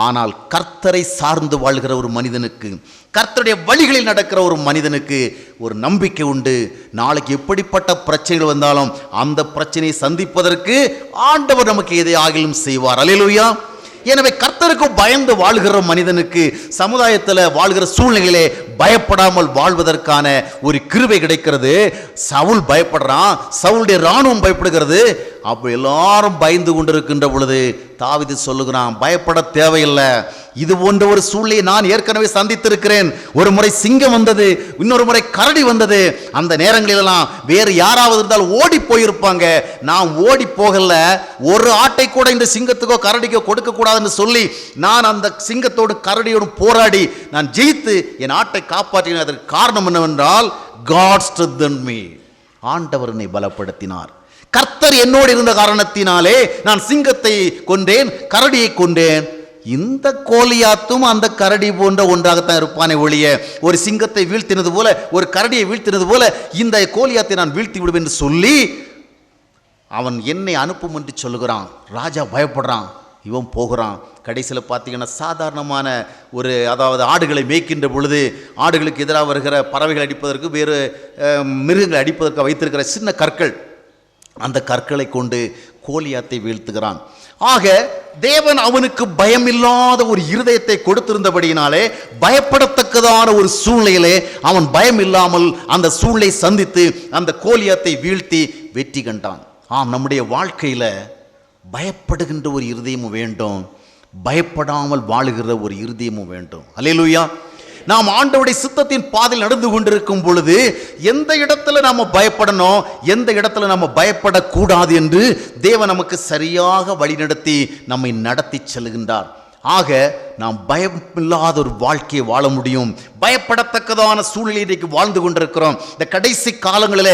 ஆனால் கர்த்தரை சார்ந்து வாழ்கிற ஒரு மனிதனுக்கு, கர்த்தருடைய வழிகளில் நடக்கிற ஒரு மனிதனுக்கு ஒரு நம்பிக்கை உண்டு. நாளைக்கு எப்படிப்பட்ட பிரச்சனைகள் வந்தாலும் அந்த பிரச்சனையை சந்திப்பதற்கு ஆண்டவர் நமக்கு எதை ஆகிலும் செய்வார். அல்லேலூயா. எனவே கர்த்தருக்கு பயந்து வாழ்கிற மனிதனுக்கு சமுதாயத்தில் வாழ்கிற சூழ்நிலையிலே பயப்படாமல் வாழ்வதற்கான ஒரு கிருபை கிடைக்கிறது. சவுல் பயப்படுறான், சவுளுடைய இராணுவம் பயப்படுகிறது. அப்போ எல்லாரும் பயந்து கொண்டிருக்கின்ற பொழுது தாவீது சொல்லுகிறான், பயப்பட தேவையில்லை, இது போன்ற ஒரு சூழ்நிலையை நான் ஏற்கனவே சந்தித்திருக்கிறேன். ஒரு முறை சிங்கம் வந்தது, இன்னொரு முறை கரடி வந்தது. அந்த நேரங்களிலெல்லாம் வேறு யாராவது இருந்தால் ஓடி போயிருப்பாங்க. நான் ஓடி போகல, ஒரு ஆட்டை கூட இந்த சிங்கத்துக்கோ கரடிக்கோ கொடுக்க கூடாதுன்னு சொல்லி நான் அந்த சிங்கத்தோடு கரடியோடு போராடி நான் ஜெயித்து என் ஆட்டை காப்பாற்றினேன். அதற்கு காரணம் என்னவென்றால் God strengthened me. ஆண்டவர் என்னை பலப்படுத்தினார். கர்த்தர் என்னோடு இருந்த காரணத்தினாலே நான் சிங்கத்தை கொண்டேன், கரடியை கொண்டேன். இந்த கோலியாத்தும் அந்த கரடி போன்ற ஒன்றாகத்தான் இருப்பானே ஒழிய, ஒரு சிங்கத்தை வீழ்த்தினது போல, ஒரு கரடியை வீழ்த்தினது போல இந்த கோலியாத்தை நான் வீழ்த்தி விடுவேன் என்று சொல்லி அவன் என்னை அனுப்பும் என்று சொல்லுகிறான். ராஜா பயப்படுறான், இவன் போகிறான். கடைசியில் பார்த்தீங்கன்னா சாதாரணமான ஒரு, அதாவது ஆடுகளை மேய்க்கின்ற பொழுது ஆடுகளுக்கு எதிராக வருகிற பறவைகள் அடிப்பதற்கு, வேறு மிருகங்களை அடிப்பதற்கு வைத்திருக்கிற சின்ன கற்கள், அந்த கற்களை கொண்டு கோலியாத்தை வீழ்த்துகிறான். ஆக தேவன் அவனுக்கு பயமில்லாத ஒரு இருதயத்தை கொடுத்திருந்தபடியினாலே பயப்படத்தக்கதான ஒரு சூழ்நிலையிலே அவன் பயம் இல்லாமல் அந்த சூழ்நிலை சந்தித்து அந்த கோலியாத்தை வீழ்த்தி வெற்றி கண்டான். ஆம், நம்முடைய வாழ்க்கையில் பயப்படுகின்ற ஒரு இருதயமும் வேண்டும், பயப்படாமல் வாழுகிற ஒரு இருதயமும் வேண்டும். அல்லேலூயா. நாம் ஆண்டவருடைய சித்தத்தின் பாதையில் நடந்து கொண்டிருக்கும் பொழுது எந்த இடத்துல நாம் பயப்படணும், எந்த இடத்துல நாம் பயப்படக்கூடாது என்று தேவன் நமக்கு சரியாக வழிநடத்தி நம்மை நடத்தி செல்கின்றார். ஆக நாம் பயமில்லாத ஒரு வாழ்க்கையை வாழ முடியும். பயப்படத்தக்கதான சூழ்நிலை இன்றைக்கு வாழ்ந்து கொண்டிருக்கிறோம். இந்த கடைசி காலங்களில்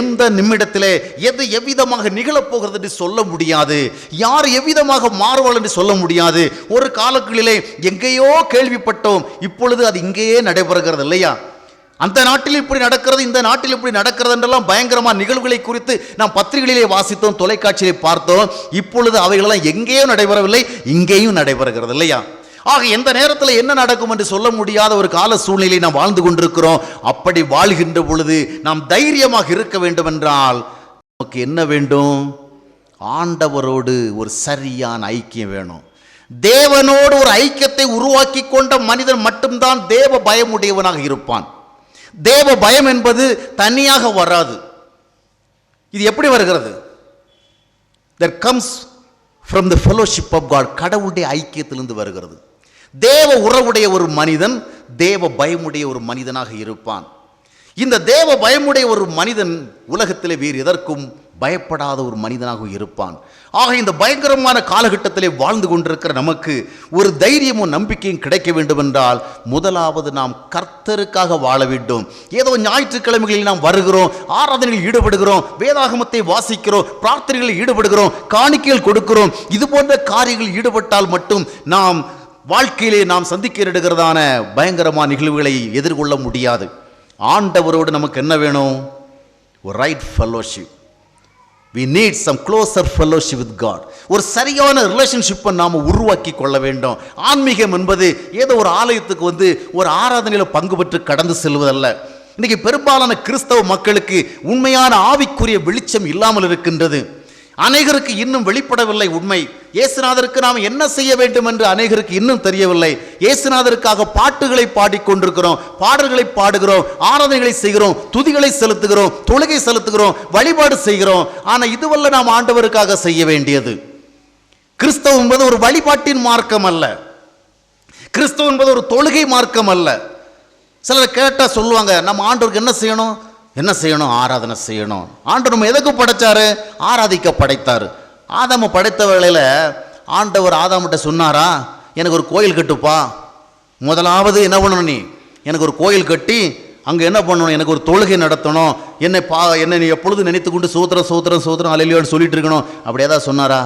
எந்த நிமிடத்திலே எது எவ்விதமாக நிகழப்போகிறது என்று சொல்ல முடியாது. யார் எவ்விதமாக மாறுவாள் என்று சொல்ல முடியாது. ஒரு காலங்களிலே எங்கேயோ கேள்விப்பட்டோம், இப்பொழுது அது இங்கேயே நடைபெறுகிறது இல்லையா? அந்த நாட்டில் இப்படி நடக்கிறது, இந்த நாட்டில் இப்படி நடக்கிறது என்றெல்லாம் பயங்கரமான நிகழ்வுகளை குறித்து நாம் பத்திரிகைகளிலே வாசித்தோம், தொலைக்காட்சியிலே பார்த்தோம். இப்பொழுது அவைகளெல்லாம் எங்கேயோ நடைபெறவில்லை, இங்கேயும் நடைபெறுகிறது இல்லையா? ஆக எந்த நேரத்தில் என்ன நடக்கும் என்று சொல்ல முடியாத ஒரு கால சூழ்நிலையை நாம் வாழ்ந்து கொண்டிருக்கிறோம். அப்படி வாழ்கின்ற பொழுது நாம் தைரியமாக இருக்க வேண்டும் என்றால் நமக்கு என்ன வேண்டும்? ஆண்டவரோடு ஒரு சரியான ஐக்கியம் வேணும். தேவனோடு ஒரு ஐக்கியத்தை உருவாக்கி கொண்ட மனிதன் மட்டும்தான் தேவ பயமுடையவனாக இருப்பான். தேவ பயம் என்பது தனியாக வராது. இது எப்படி வருகிறது? that comes from the fellowship of God. கடவுளுடைய ஐக்கியத்திலிருந்து வருகிறது. தேவ உறவுடைய ஒரு மனிதன் தேவ பயமுடைய ஒரு மனிதனாக இருப்பான். இந்த தேவ பயமுடைய ஒரு மனிதன் உலகத்திலே வேறு எதற்கும் பயப்படாத ஒரு மனிதனாக இருப்பான். ஆக இந்த பயங்கரமான காலகட்டத்திலே வாழ்ந்து கொண்டிருக்கிற நமக்கு ஒரு தைரியமும் நம்பிக்கையும் கிடைக்க வேண்டும் என்றால் முதலாவது நாம் கர்த்தருக்காக வாழ வேண்டும். ஏதோ ஞாயிற்றுக்கிழமைகளில் நாம் வருகிறோம், ஆராதனையில் ஈடுபடுகிறோம், வேதாகமத்தை வாசிக்கிறோம், பிரார்த்தனைகளில் ஈடுபடுகிறோம், காணிக்கைகள் கொடுக்கிறோம். இது போன்ற காரியங்களில் ஈடுபட்டால் மட்டும் நாம் வாழ்க்கையிலே நாம் சந்திக்க இருக்கிறதான பயங்கரமான நிகழ்வுகளை எதிர்கொள்ள முடியாது. ஆண்டவரோடு நமக்கு என்ன வேணும்? ஒரு right fellowship. we need some closer fellowship with God. ஒரு சரியான ரிலேஷன்ஷிப்பை நாம் உருவாக்கி கொள்ள வேண்டும். ஆன்மீகம் என்பது ஏதோ ஒரு ஆலயத்துக்கு வந்து ஒரு ஆராதனையில் பங்கு பெற்று கடந்து செல்வதல்ல. இன்னைக்கு பெரும்பாலான கிறிஸ்தவ மக்களுக்கு உண்மையான ஆவிக்குரிய வெளிச்சம் இல்லாமல் இருக்கின்றது. அநேகருக்கு இன்னும் வெளிப்படவில்லை உண்மை. இயேசுநாதருக்கு நாம் என்ன செய்ய வேண்டும் என்று அநேகருக்கு இன்னும் தெரியவில்லை. இயேசுநாதருக்காக பாட்டுகளை பாடிக்கொண்டிருக்கிறோம், பாடல்களை பாடுகிறோம், ஆராதனைகளை செய்கிறோம், துதிகளை செலுத்துகிறோம், தொழுகை செலுத்துகிறோம், வழிபாடு செய்கிறோம். ஆனால் இதுவல்ல நாம் ஆண்டவருக்காக செய்ய வேண்டியது. கிறிஸ்தவம் என்பது ஒரு வழிபாட்டின் மார்க்கம் அல்ல. கிறிஸ்தவம் என்பது ஒரு தொழுகை மார்க்கம் அல்ல. சிலர் கேட்டால் சொல்லுவாங்க, நம்ம ஆண்டவருக்கு என்ன செய்யணும்? ஆராதனை செய்யணும். ஆண்டவர் நம்ம எதுக்கு படைச்சாரு? ஆராதிக்க படைத்தார். ஆதாம படைத்த வேளையில் ஆண்டவர் ஆதாமிட்ட சொன்னாரா, எனக்கு ஒரு கோயில் கட்டுப்பா. முதலாவது என்ன பண்ணணும், நீ எனக்கு ஒரு கோயில் கட்டி அங்கே என்ன பண்ணணும், எனக்கு ஒரு தொழுகை நடத்தணும், என்னை நீ எப்பொழுது நினைத்து கொண்டு சோத்திரம் அல்லேலூயான்னு சொல்லிட்டு இருக்கணும். அப்படி ஏதாவது சொன்னாரா?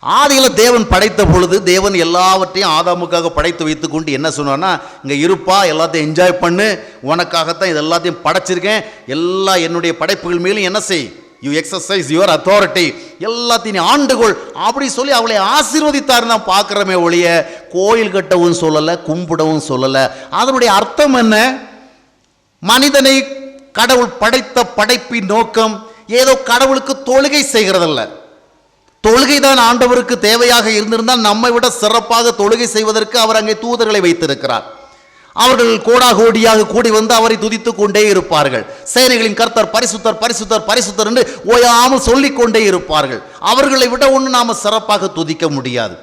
ஆதியில் தேவன் படைத்த பொழுது தேவன் எல்லாவற்றையும் ஆதாமுக்காக படைத்து வைத்து கொண்டு என்ன சொன்னார்னா, இங்கே இருப்பா, எல்லாத்தையும் என்ஜாய் பண்ணு, உனக்காகத்தான் இது எல்லாத்தையும் படைச்சிருக்கேன், எல்லா என்னுடைய படைப்புகள் மேலும் என்ன செய், யூ எக்ஸசைஸ் யுவர் அத்தாரிட்டி, எல்லாத்தையும் ஆண்டுகொள் அப்படி சொல்லி அவளை ஆசீர்வதித்தார் தான் பார்க்குறமே ஒழிய கோயில் கட்டவும் சொல்லலை, கும்பிடவும் சொல்லலை. அதனுடைய அர்த்தம் என்ன? மனிதனை கடவுள் படைத்த படைப்பின் நோக்கம் ஏதோ கடவுளுக்கு தொழுகை செய்கிறதல்ல. தொழுகை தான் ஆண்டவருக்கு தேவையாக இருந்திருந்தால் நம்மை விட சிறப்பாக தொழுகை செய்வதற்கு அவர் அங்கே தூதர்களை வைத்திருக்கிறார். அவர்கள் கோடாகோடியாக கூடி வந்து அவரை துதித்து கொண்டே இருப்பார்கள். சேனைகளின் கர்த்தர் பரிசுத்தர் பரிசுத்தர் பரிசுத்தர் என்று ஓயாமல் சொல்லிக்கொண்டே இருப்பார்கள். அவர்களை விட ஒன்று நாம் சிறப்பாக துதிக்க முடியாது.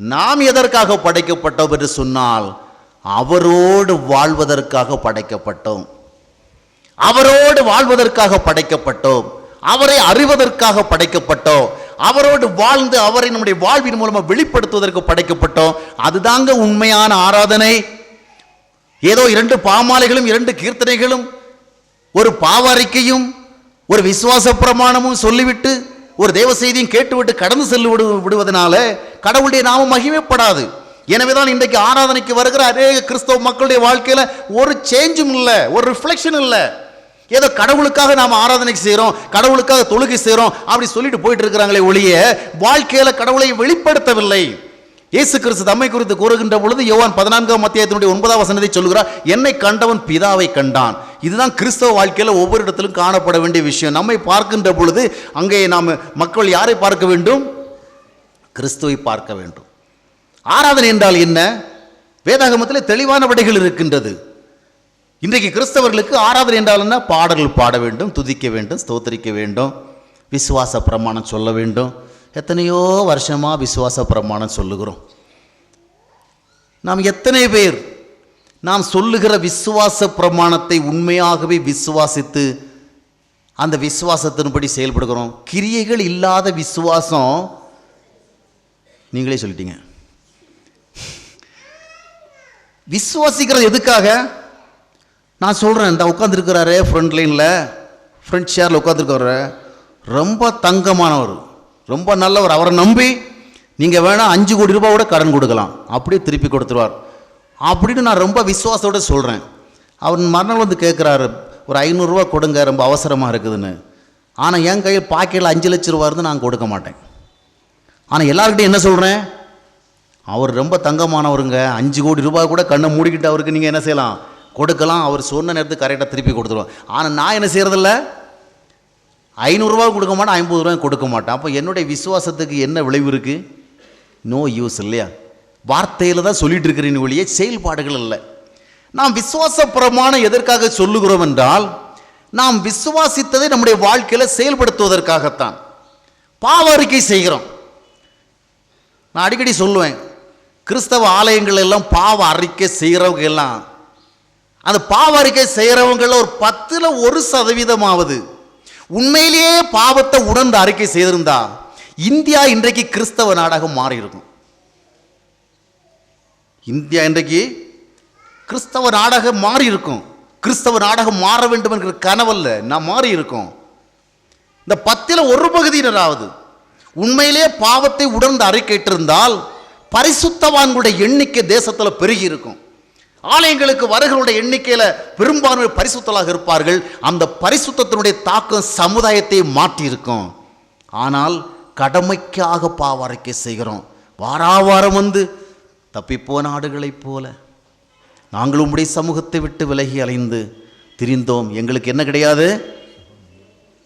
நாம் எதற்காக படைக்கப்பட்டோம் என்று சொன்னால், அவரோடு வாழ்வதற்காக படைக்கப்பட்டோம். அவரோடு வாழ்வதற்காக படைக்கப்பட்டோம். அவரை அறிவதற்காக படைக்கப்பட்டோம். அவரோடு வாழ்ந்து அவரை நம்முடைய வாழ்வின் மூலமாக வெளிப்படுத்துவதற்கு படைக்கப்பட்டோம். அதுதாங்க உண்மையான ஆராதனை. ஏதோ 2 பாமாலைகளும் 2 கீர்த்தனைகளும் ஒரு பாவறிக்கையும் ஒரு விசுவாச பிரமாணமும் சொல்லிவிட்டு ஒரு தேவ செய்தியும் கேட்டுவிட்டு கடந்து செல்லு விடுவதனால கடவுளுடைய நாமம் மகிமைப்படாது. எனவேதான் இன்றைக்கு ஆராதனைக்கு வருகிற அநேக கிறிஸ்தவ மக்களுடைய வாழ்க்கையில ஒரு சேஞ்சும் இல்லை, ஒரு ரிஃப்ளெக்ஷன் இல்லை. ஏதோ கடவுளுக்காக நாம் ஆராதனை செய்கிறோம், கடவுளுக்காக தொழுகை செய்கிறோம் அப்படி சொல்லிட்டு போயிட்டு இருக்கிறாங்களே ஒழிய வாழ்க்கையில கடவுளை வெளிப்படுத்தவில்லை. இயேசு கிறிஸ்து தம்மை குறித்து கூறுகின்ற பொழுது யோவான் 14ஆம் அத்தியாயத்தினுடைய 9ஆம் வசனத்தை சொல்கிறார், என்னை கண்டவன் பிதாவை கண்டான். இதுதான் கிறிஸ்தவ வாழ்க்கையில ஒவ்வொரு இடத்திலும் காணப்பட வேண்டிய விஷயம். நம்மை பார்க்கின்ற பொழுது அங்கே நாம் மக்கள் யாரை பார்க்க வேண்டும்? கிறிஸ்துவை பார்க்க வேண்டும். ஆராதனை என்றால் என்ன? வேதாகமத்தில் தெளிவான விடைகள் இருக்கின்றது. இன்றைக்கு கிறிஸ்தவர்களுக்கு ஆராதனை என்றால் என்ன? பாடல்கள் பாட வேண்டும், துதிக்க வேண்டும், ஸ்தோத்திரிக்க வேண்டும், விசுவாச பிரமாணம் சொல்ல வேண்டும். எத்தனையோ வருஷமாக விசுவாச பிரமாணம் சொல்லுகிறோம். நாம் எத்தனை பேர் நாம் சொல்லுகிற விசுவாச பிரமாணத்தை உண்மையாகவே விசுவாசித்து அந்த விசுவாசத்தின்படி செயல்படுகிறோம்? கிரியைகள் இல்லாத விசுவாசம், நீங்களே சொல்லிட்டீங்க. விசுவாசிக்கிறது எதுக்காக? நான் சொல்கிறேன், இந்த உட்காந்துருக்கிறாரு ஃப்ரண்ட் லைனில், ஃப்ரண்ட் சேரில் உட்காந்துருக்காரு, ரொம்ப தங்கமானவர், ரொம்ப நல்லவர். அவரை நம்பி நீங்கள் வேணால் 5 கோடி ரூபாய் கூட கடன் கொடுக்கலாம், அப்படியே திருப்பி கொடுத்துருவார் அப்படின்னு நான் ரொம்ப விசுவாசத்தோடு சொல்கிறேன். அவர் மறுநாள் வந்து கேட்குறாரு, ஒரு 500 ரூபா கொடுங்க, ரொம்ப அவசரமாக இருக்குதுன்னு. ஆனால் என் கையில் பாக்கெட்டில் 5 லட்சம் ரூபா இருந்து நான் கொடுக்க மாட்டேன். ஆனால் எல்லாருக்கிட்டையும் என்ன சொல்கிறேன், அவர் ரொம்ப தங்கமானவருங்க, 5 கோடி ரூபாய் கூட கண்ணை மூடிக்கிட்டு அவருக்கு நீங்கள் என்ன செய்யலாம், கொடுக்கலாம். அவர் சொன்ன நேரத்துக்கு கரெக்டாக திருப்பி கொடுத்துருவோம். ஆனால் நான் என்ன செய்கிறதில்ல, 500 ரூபா கொடுக்க மாட்டேன், 50 ரூபாய் கொடுக்க மாட்டேன். அப்போ என்னுடைய விசுவாசத்துக்கு என்ன விளைவு இருக்குது? நோ யூஸ் இல்லையா? வார்த்தையில் தான் சொல்லிட்டு இருக்கிறேன் ஒழிய செயல்பாடுகள் இல்லை. நாம் விசுவாச பிரமாணம் எதற்காக சொல்லுகிறோம் என்றால், நாம் விசுவாசித்ததை நம்முடைய வாழ்க்கையில் செயல்படுத்துவதற்காகத்தான். பாவ அறிக்கை செய்கிறோம். நான் அடிக்கடி சொல்லுவேன், கிறிஸ்தவ ஆலயங்கள் எல்லாம் பாவ அறிக்கை செய்கிறவங்க எல்லாம், அந்த பாவ அறிக்கை செய்கிறவங்கள ஒரு 10ல் 1% உண்மையிலேயே பாவத்தை உணர்ந்து அறிக்கை செய்திருந்தா இந்தியா இன்றைக்கு கிறிஸ்தவ நாடாக மாறி இருக்கும். இந்தியா இன்றைக்கு கிறிஸ்தவ நாடாக மாறி இருக்கும். கிறிஸ்தவ நாடாக மாற வேண்டும் என்கிற கனவல்ல, நான் மாறி இருக்கும். இந்த 10ல் 1% உண்மையிலேயே பாவத்தை உணர்ந்து அறிக்கையிட்டிருந்தால் பரிசுத்தவான்களுடைய எண்ணிக்கை தேசத்தில் பெருகி இருக்கும். ஆலயங்களுக்கு வருகிறவருடைய எண்ணிக்கையில பெரும்பான்மை பரிசுத்தலாக இருப்பார்கள். அந்த பரிசுத்தத்தினுடைய தாக்கம் சமுதாயத்தை மாற்றி இருக்கும். ஆனால் கடமைக்காக பாவரைக்கை செய்கிறோம். வாராவாரம் வந்து தப்பிப்போன ஆடுகளைப் போல நாங்கள் உம்முடைய சமூகத்தை விட்டு விலகி அலைந்து திரிந்தோம். எங்களுக்கு என்ன கிடையாது?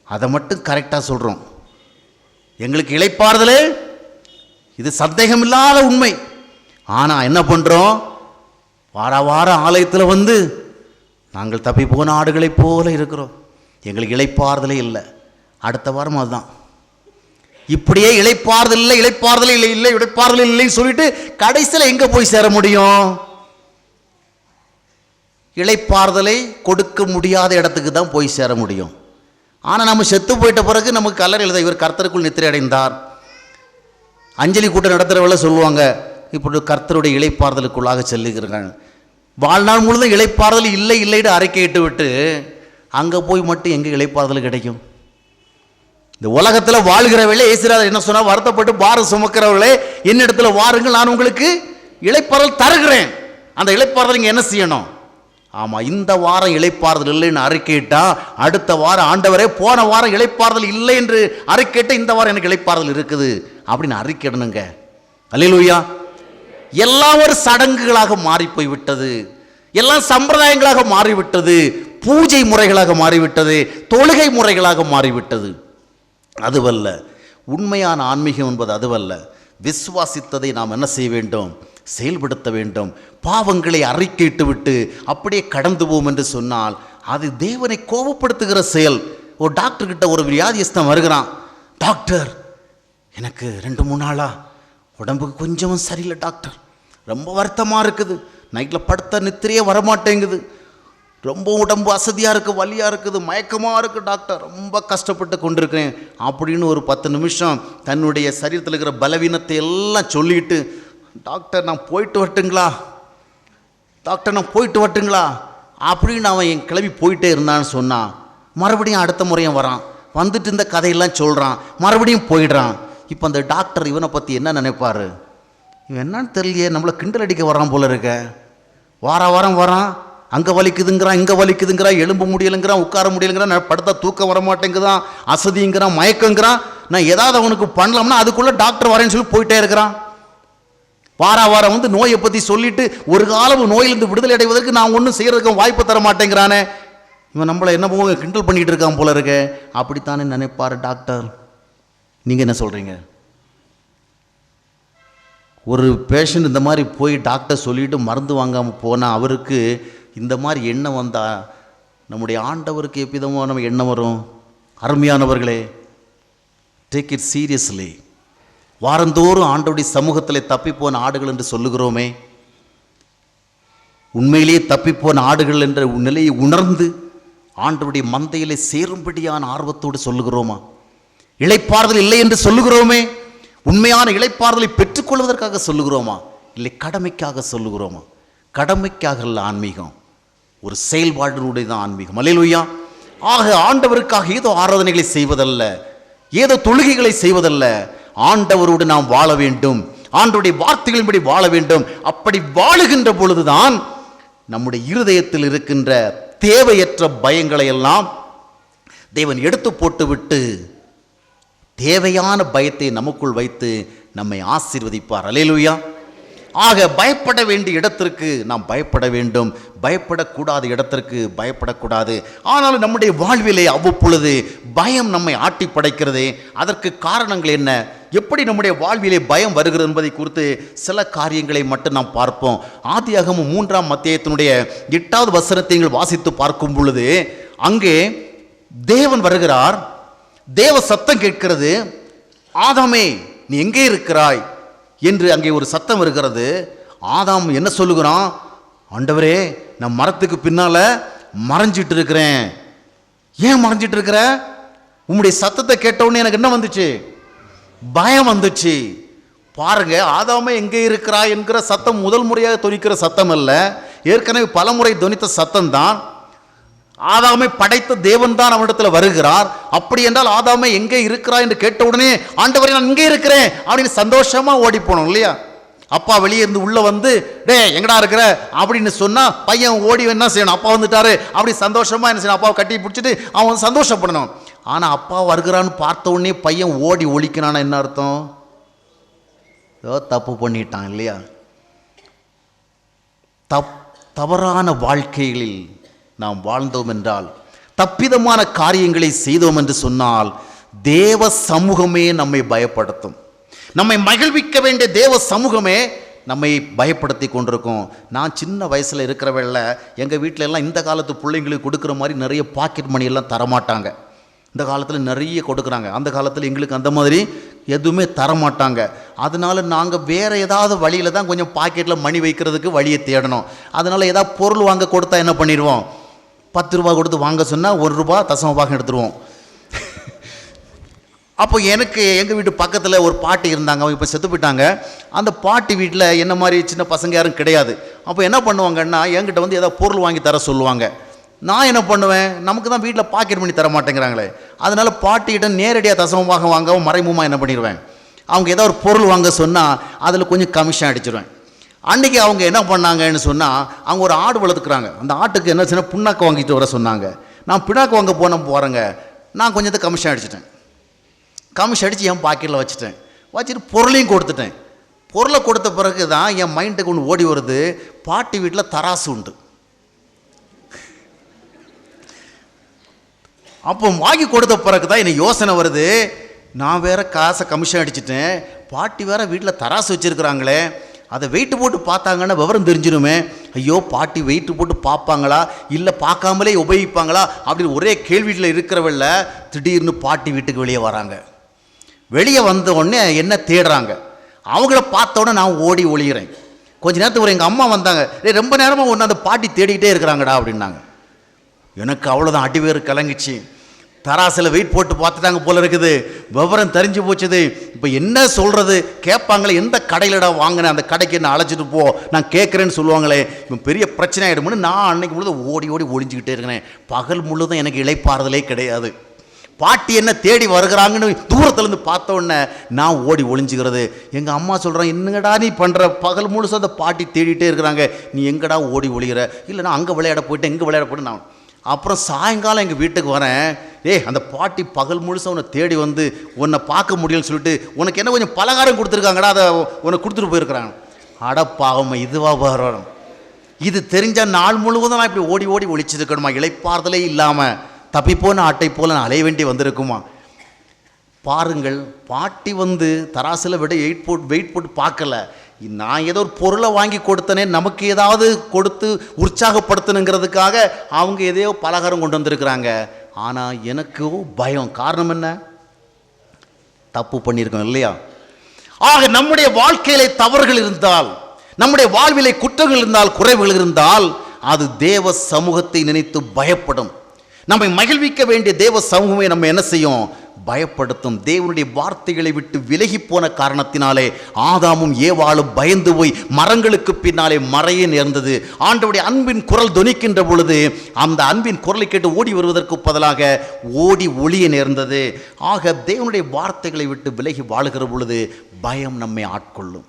அதை மட்டும் கரெக்டாக சொல்கிறோம். எங்களுக்கு இளைப்பாறுதலே, இது சந்தேகமில்லாத உண்மை. ஆனால் என்ன பண்ணுறோம்? வார ஆலயத்தில் வந்து நாங்கள் தப்பி போன ஆடுகளைப் போல இருக்கிறோம். எங்களுக்கு இளைப்பாறுதலே இல்லை. அடுத்த வாரம் அதுதான். இப்படியே இளைப்பாறுதல் இல்லை, இளைப்பாறுதல் இல்லை, இல்லை இளைப்பாறுதல் இல்லைன்னு சொல்லிட்டு கடைசியில் எங்கே போய் சேர முடியும்? இளைப்பாறுதலை கொடுக்க முடியாத இடத்துக்கு தான் போய் சேர முடியும். ஆனால் நம்ம செத்து போயிட்ட பிறகு நமக்கு கல்லறை எழுத இவர் கர்த்தருக்குள் நித்திரை அடைந்தார். அஞ்சலி கூட்டம் நடத்துகிறவள சொல்லுவாங்க, இப்படி கர்த்தருடைய இளைப்பாறுதலுக்குள்ளாக செல்லுகிறாங்க. வாழ்நாள் முழுதும் இளைப்பாறுதல் இல்லை இல்லைன்னு அறிக்கையிட்டு விட்டு அங்கே போய் மட்டும் எங்கே இளைப்பாறுதல் கிடைக்கும்? இந்த உலகத்தில் வாழ்கிறவர்களே இயேசுராஜர் என்ன சொன்னால், வருத்தப்பட்டு பாரம் சுமக்கிறவர்களே என்னிடத்துல வாருங்கள், நான் உங்களுக்கு இளைப்பாறுதல் தருகிறேன். அந்த இளைப்பாறுதல் இங்கே என்ன செய்யணும்? ஆமாம், இந்த வாரம் இளைப்பாறுதல் இல்லைன்னு அறிக்கையிட்டா அடுத்த வாரம் ஆண்டவரே போன வாரம் இளைப்பாறுதல் இல்லை என்று அறிக்கையிட்ட இந்த வாரம் எனக்கு இளைப்பாறுதல் இருக்குது அப்படின்னு அறிக்கையிடணுங்க. அல்லேலூயா. எல்லாம் ஒரு சடங்குகளாக மாறி போய்விட்டது. எல்லாம் சம்பிரதாயங்களாக மாறிவிட்டது. பூஜை முறைகளாக மாறிவிட்டது. தொழுகை முறைகளாக மாறிவிட்டது. அதுவல்ல உண்மையான ஆன்மீகம் என்பது. அதுவல்ல. விசுவாசித்ததை நாம் என்ன செய்ய வேண்டும்? செயல்படுத்த வேண்டும். பாவங்களை அறிக்கையிட்டு விட்டு அப்படியே கடந்து போவோம் என்று சொன்னால் அது தேவனை கோபப்படுத்துகிற செயல். ஒரு டாக்டர் கிட்ட ஒரு வியாதியஸ்தன் வருகிறான். டாக்டர், எனக்கு 2-3 நாளா உடம்புக்கு கொஞ்சமும் சரியில்லை டாக்டர், ரொம்ப வருத்தமாக இருக்குது, நைட்டில் படுத்த நித்திரையே வரமாட்டேங்குது, ரொம்ப உடம்பு அசதியாக இருக்குது, வலியாக இருக்குது, மயக்கமாக இருக்குது டாக்டர், ரொம்ப கஷ்டப்பட்டு கொண்டிருக்கிறேன் அப்படின்னு ஒரு 10 நிமிஷம் தன்னுடைய சரீரத்தில் இருக்கிற பலவீனத்தை எல்லாம் சொல்லிட்டு, டாக்டர் நான் போயிட்டு வரட்டுங்களா, டாக்டர் நான் போயிட்டு வரட்டுங்களா அப்படின்னு அவன் என் கிளம்பி போயிட்டே இருந்தான்னு சொன்னான். மறுபடியும் அடுத்த முறையும் வரான், வந்துட்டு இந்த கதையெல்லாம் சொல்கிறான், மறுபடியும் போயிடுறான். இப்போ அந்த டாக்டர் இவனை பற்றி என்ன நினைப்பார்? இவன் என்னன்னு தெரியலையே, நம்மளை கிண்டல் அடிக்க வரான் போல இருக்க. வாரம் வரான், அங்கே வலிக்குதுங்கிறான், இங்கே வலிக்குதுங்கிறான், எலும்பு முடியலுங்கிறான், உட்கார முடியலுங்கிறான், நான் படுத்தா தூக்கம் வரமாட்டேங்குதான், அசதிங்கிறான், மயக்கங்கிறான். நான் ஏதாவது அவனுக்கு பண்ணலாம்னா அதுக்குள்ளே டாக்டர் வரேன்னு சொல்லி போயிட்டே இருக்கிறான். வாரம் வந்து நோயை பற்றி சொல்லிட்டு ஒரு காலம் நோயிலிருந்து விடுதலை அடைவதற்கு நான் ஒன்றும் செய்கிறதுக்கு வாய்ப்பு தர மாட்டேங்கிறானே, இவன் நம்மளை என்ன போக கிண்டல் பண்ணிகிட்டு இருக்கான் போல இருக்க அப்படித்தானே நினைப்பார் டாக்டர். நீங்கள் என்ன சொல்கிறீங்க? ஒரு பேஷண்ட் இந்த மாதிரி போய் டாக்டர் சொல்லிவிட்டு மருந்து வாங்காமல் போனால் அவருக்கு இந்த மாதிரி எண்ணம் வந்தால் நம்முடைய ஆண்டவருக்கு எவ்விதமாக நம்ம எண்ணம் வரும்? அருமையானவர்களே, டேக் இட் சீரியஸ்லி. வாரந்தோறும் ஆண்டவருடைய சமூகத்தில் தப்பிப்போன ஆடுகள் என்று சொல்லுகிறோமே, உண்மையிலேயே தப்பிப்போன ஆடுகள் என்ற நிலையை உணர்ந்து ஆண்டவருடைய மந்தையிலே சேரும்படியான ஆர்வத்தோடு சொல்லுகிறோமா? இளைப்பாறுதல் இல்லை என்று சொல்லுகிறோமே, உண்மையான இளைப்பாறுதலை பெற்றுக்கொள்வதற்காக சொல்லுகிறோமா? இல்லை கடமைக்காக சொல்லுகிறோமா? கடமைக்காக அல்ல ஆன்மீகம், ஒரு செயல்பாடுடைய தான் ஆன்மீகம். அல்லேலூயா. ஆக ஆண்டவருக்காக ஏதோ ஆராதனைகளை செய்வதல்ல, ஏதோ தொழுகைகளை செய்வதல்ல, ஆண்டவரோடு நாம் வாழ வேண்டும், ஆண்டவருடைய வார்த்தைகளின்படி வாழ வேண்டும். அப்படி வாழுகின்ற பொழுதுதான் நம்முடைய இருதயத்தில் இருக்கின்ற தேவையற்ற பயங்களை எல்லாம் தேவன் எடுத்து போட்டுவிட்டு தேவையான பயத்தை நமக்குள் வைத்து நம்மை ஆசீர்வதிப்பார். அல்லேலூயா. ஆக பயப்பட வேண்டிய இடத்திற்கு நாம் பயப்பட வேண்டும், பயப்படக்கூடாத இடத்திற்கு பயப்படக்கூடாது. ஆனாலும் நம்முடைய வாழ்விலே அவ்வப்பொழுது பயம் நம்மை ஆட்டி படைக்கிறது. அதற்கு காரணங்கள் என்ன, எப்படி நம்முடைய வாழ்விலே பயம் வருகிறது என்பதை குறித்து சில காரியங்களை மட்டும் நாம் பார்ப்போம். ஆதியாகமம் 3ஆம் அத்தியாயத்தினுடைய 8வது வசனத்தை நீங்கள் வாசித்து பார்க்கும் பொழுது அங்கே தேவன் வருகிறார், தேவ சத்தம் கேட்கிறது, ஆதாமே நீ எங்கே இருக்கிறாய் என்று அங்கே ஒரு சத்தம் வருகிறது. ஆதாம் என்ன சொல்லுகிறான்? ஆண்டவரே நான் மரத்துக்கு பின்னால மறைஞ்சிட்டு இருக்கிறேன். ஏன் மறைஞ்சிட்டு இருக்கிற? உம்முடைய சத்தத்தை கேட்டவுடனே எனக்கு என்ன வந்துச்சு? பயம் வந்துச்சு. பாருங்க, ஆதாமே எங்கே இருக்கிறாய் என்கிற சத்தம் முதல் முறையாக தொனிக்கிற சத்தம் அல்ல, ஏற்கனவே பல முறை தொனித்த சத்தம் தான். ஆதாமை படைத்த தேவன் தான் அவனிடத்தில் வருகிறார். அப்படி என்றால் ஆதாமை எங்கே இருக்கிறாய் என்று கேட்ட உடனே ஆண்டவரே நான் இங்கே இருக்கிறேன் அப்படின்னு சந்தோஷமா ஓடி போனோம் இல்லையா? அப்பா வெளியே இருந்து உள்ளே வந்து டே எங்கடா இருக்கிற அப்படின்னு சொன்னால் பையன் ஓடி என்ன செய்யணும், அப்பா வந்துட்டாரு அப்படி சந்தோஷமாக என்ன செய்யணும், அப்பாவை கட்டி பிடிச்சிட்டு அவன் சந்தோஷப்படணும். ஆனால் அப்பா வருகிறான்னு பார்த்த உடனே பையன் ஓடி ஒழிக்கிறான்னு என்ன அர்த்தம்? ஏதோ தப்பு பண்ணிட்டான் இல்லையா? தவறான வாழ்க்கைகளில் நாம் வாழ்ந்தோம் என்றால், தப்பிதமான காரியங்களை செய்தோம் என்று சொன்னால் தேவ சமூகமே நம்மை பயப்படுத்தும். நம்மை மகிழ்விக்க வேண்டிய தேவ சமூகமே நம்மை பயப்படுத்தி கொண்டிருக்கும். நான் சின்ன வயசில் இருக்கிறவள்ள எங்கள் வீட்டில எல்லாம் இந்த காலத்து பிள்ளைங்களுக்கு கொடுக்குற மாதிரி நிறைய பாக்கெட் மணி எல்லாம் தரமாட்டாங்க. இந்த காலத்தில் நிறைய கொடுக்குறாங்க. அந்த காலத்தில் எங்களுக்கு அந்த மாதிரி எதுவுமே தரமாட்டாங்க. அதனால் நாங்கள் வேறு ஏதாவது வழியில் தான் கொஞ்சம் பாக்கெட்டில் மணி வைக்கிறதுக்கு வழியை தேடணும். அதனால் ஏதாவது பொருள் வாங்க கொடுத்தா என்ன பண்ணிடுவோம், 10 ரூபா கொடுத்து வாங்க சொன்னால் 1 ரூபா தசம பாகம் எடுத்துருவோம். அப்போ எனக்கு எங்கள் வீட்டு பக்கத்தில் ஒரு பாட்டி இருந்தாங்க, அவங்க இப்போ செத்து போயிட்டாங்க. அந்த பாட்டி வீட்டில் என்ன மாதிரி சின்ன பசங்க யாரும் கிடையாது. அப்போ என்ன பண்ணுவாங்கன்னா என்கிட்ட வந்து ஏதாவது பொருள் வாங்கி தர சொல்லுவாங்க. நான் என்ன பண்ணுவேன், நமக்கு தான் வீட்டில் பாக்கெட் பண்ணி தர மாட்டேங்கிறாங்களே, அதனால் பாட்டிக்கிட்ட நேரடியாக தசமமாக வாங்கவும் மறைமுகமாக என்ன பண்ணிடுவேன், அவங்க ஏதாவது ஒரு பொருள் வாங்க சொன்னால் அதில் கொஞ்சம் கமிஷன் அடிச்சிடுவேன். அன்றைக்கி அவங்க என்ன பண்ணாங்கன்னு சொன்னால், அவங்க ஒரு ஆடு வளர்த்துக்குறாங்க. அந்த ஆட்டுக்கு என்ன சொன்னால் புண்ணாக்கு வாங்கிட்டு வர சொன்னாங்க. நான் பின்னாக்கு வாங்க போகிறேங்க, நான் கொஞ்சத்தை கமிஷன் அடிச்சிட்டேன். கமிஷன் அடித்து என் பாக்கெட்டில் வச்சுட்டு பொருளையும் கொடுத்துட்டேன். பொருளை கொடுத்த பிறகு தான் என் மைண்டுக்கு ஒன்று ஓடி வருது, பாட்டி வீட்டில் தராசு உண்டு. அப்போ வாங்கி கொடுத்த பிறகு தான் எனக்கு யோசனை வருது, நான் வேற காசை கமிஷன் அடிச்சிட்டேன், பாட்டி வேற வீட்டில் தராசு வச்சுருக்குறாங்களே, அதை வெயிட்டு போட்டு பார்த்தாங்கன்னா விவரம் தெரிஞ்சிடுமே. ஐயோ பாட்டி வெயிட்டு போட்டு பார்ப்பாங்களா இல்லை பார்க்காமலே உபயோகிப்பாங்களா அப்படின்னு ஒரே கேள்வியில் இருக்கிறவள்ள திடீர்னு பாட்டி வீட்டுக்கு வெளியே வராங்க. வெளியே வந்த உடனே என்ன தேடுறாங்க, அவங்கள பார்த்த உடனே நான் ஓடி ஒளிகிறேன். கொஞ்ச நேரத்துக்கு ஒரு எங்கள் அம்மா வந்தாங்க, ரொம்ப நேரமாக ஒன்று அந்த பாட்டி தேடிக்கிட்டே இருக்கிறாங்கடா அப்படின்னாங்க. எனக்கு அவ்வளோதான் அடிவேறு கலங்கிச்சு. தராசில் வெயிட் போட்டு பார்த்துட்டாங்க போல இருக்குது, விவரம் தெரிஞ்சு போச்சுது. இப்போ என்ன சொல்கிறது, கேட்பாங்களே எந்த கடையிலடா வாங்கினேன், அந்த கடைக்கு என்ன அழைச்சிட்டு போ, நான் கேட்குறேன்னு சொல்லுவாங்களே, இப்போ பெரிய பிரச்சனை ஆகிடும்னு நான் அன்னைக்கு முழுதும் ஓடி ஒழிஞ்சிக்கிட்டே இருக்கிறேன். பகல் முழுதும் எனக்கு இளைப்பாறுதலே கிடையாது. பாட்டி என்ன தேடி வருகிறாங்கன்னு தூரத்துலேருந்து பார்த்த உடனே நான் ஓடி ஒளிஞ்சுக்கிறது. எங்கள் அம்மா சொல்கிறான், என்னங்கடா நீ பண்ணுற, பகல் முழுசும் அந்த பாட்டி தேடிட்டே இருக்கிறாங்க, நீ எங்கடா ஓடி ஒளிகிற, இல்லை நான் அங்கே விளையாட போயிட்டேன் இங்கே விளையாட போயிட்டு. நான் அப்புறம் சாயங்காலம் எங்கள் வீட்டுக்கு வரேன், அந்த பாட்டி பகல் முழுசாக உன்னை தேடி வந்து உன்னை பார்க்க முடியும்னு சொல்லிட்டு உனக்கு என்ன கொஞ்சம் பலகாரம் கொடுத்துருக்காங்கடா, அதை உனக்கு கொடுத்துட்டு போயிருக்கிறாங்க. அடப்பாவம், இதுவா வரும், இது தெரிஞ்சால் நாள் முழுவதும் நான் இப்படி ஓடி ஒழிச்சிருக்கணுமா, இளைப்பாறுதலே இல்லாமல் தப்பிப்போன ஆட்டை போல் நான் அலைய வேண்டி வந்திருக்குமா? பாருங்கள், பாட்டி வந்து தராசில் விட வெயிட் போட்டு பார்க்கல, நான் ஏதோ ஒரு பொருளை வாங்கி கொடுத்தனே, நமக்கு ஏதாவது கொடுத்து உற்சாகப்படுத்தணுங்கிறதுக்காக அவங்க எதையோ பலகாரம் கொண்டு வந்திருக்கிறாங்க. ஆனால் எனக்கு பயம். காரணம் என்ன, தப்பு பண்ணியிருக்கோம் இல்லையா? ஆக நம்முடைய வாழ்க்கையிலே தவறுகள் இருந்தால், நம்முடைய வாழ்விலே குற்றங்கள் இருந்தால், குறைவுகள் இருந்தால், அது தேவ சமூகத்தை நினைத்து பயப்படும். நம்மை மகிழ்விக்க வேண்டிய தேவ சமூகமே நம்ம என்ன செய்யும், பயப்படுத்தும். தேவனுடைய வார்த்தைகளை விட்டு விலகி போன காரணத்தினாலே ஆதாமும் ஏவாளும் பயந்து போய் மரங்களுக்கு பின்னாலே மறைய நேர்ந்தது. ஆண்டவருடைய அன்பின் குரல் தொனிக்கின்ற பொழுது அந்த அன்பின் குரலை கேட்டு ஓடி வருவதற்கு பதிலாக ஓடி ஒளிய நேர்ந்தது. ஆக தேவனுடைய வார்த்தைகளை விட்டு விலகி வாழுகிற பொழுது பயம் நம்மை ஆட்கொள்ளும்.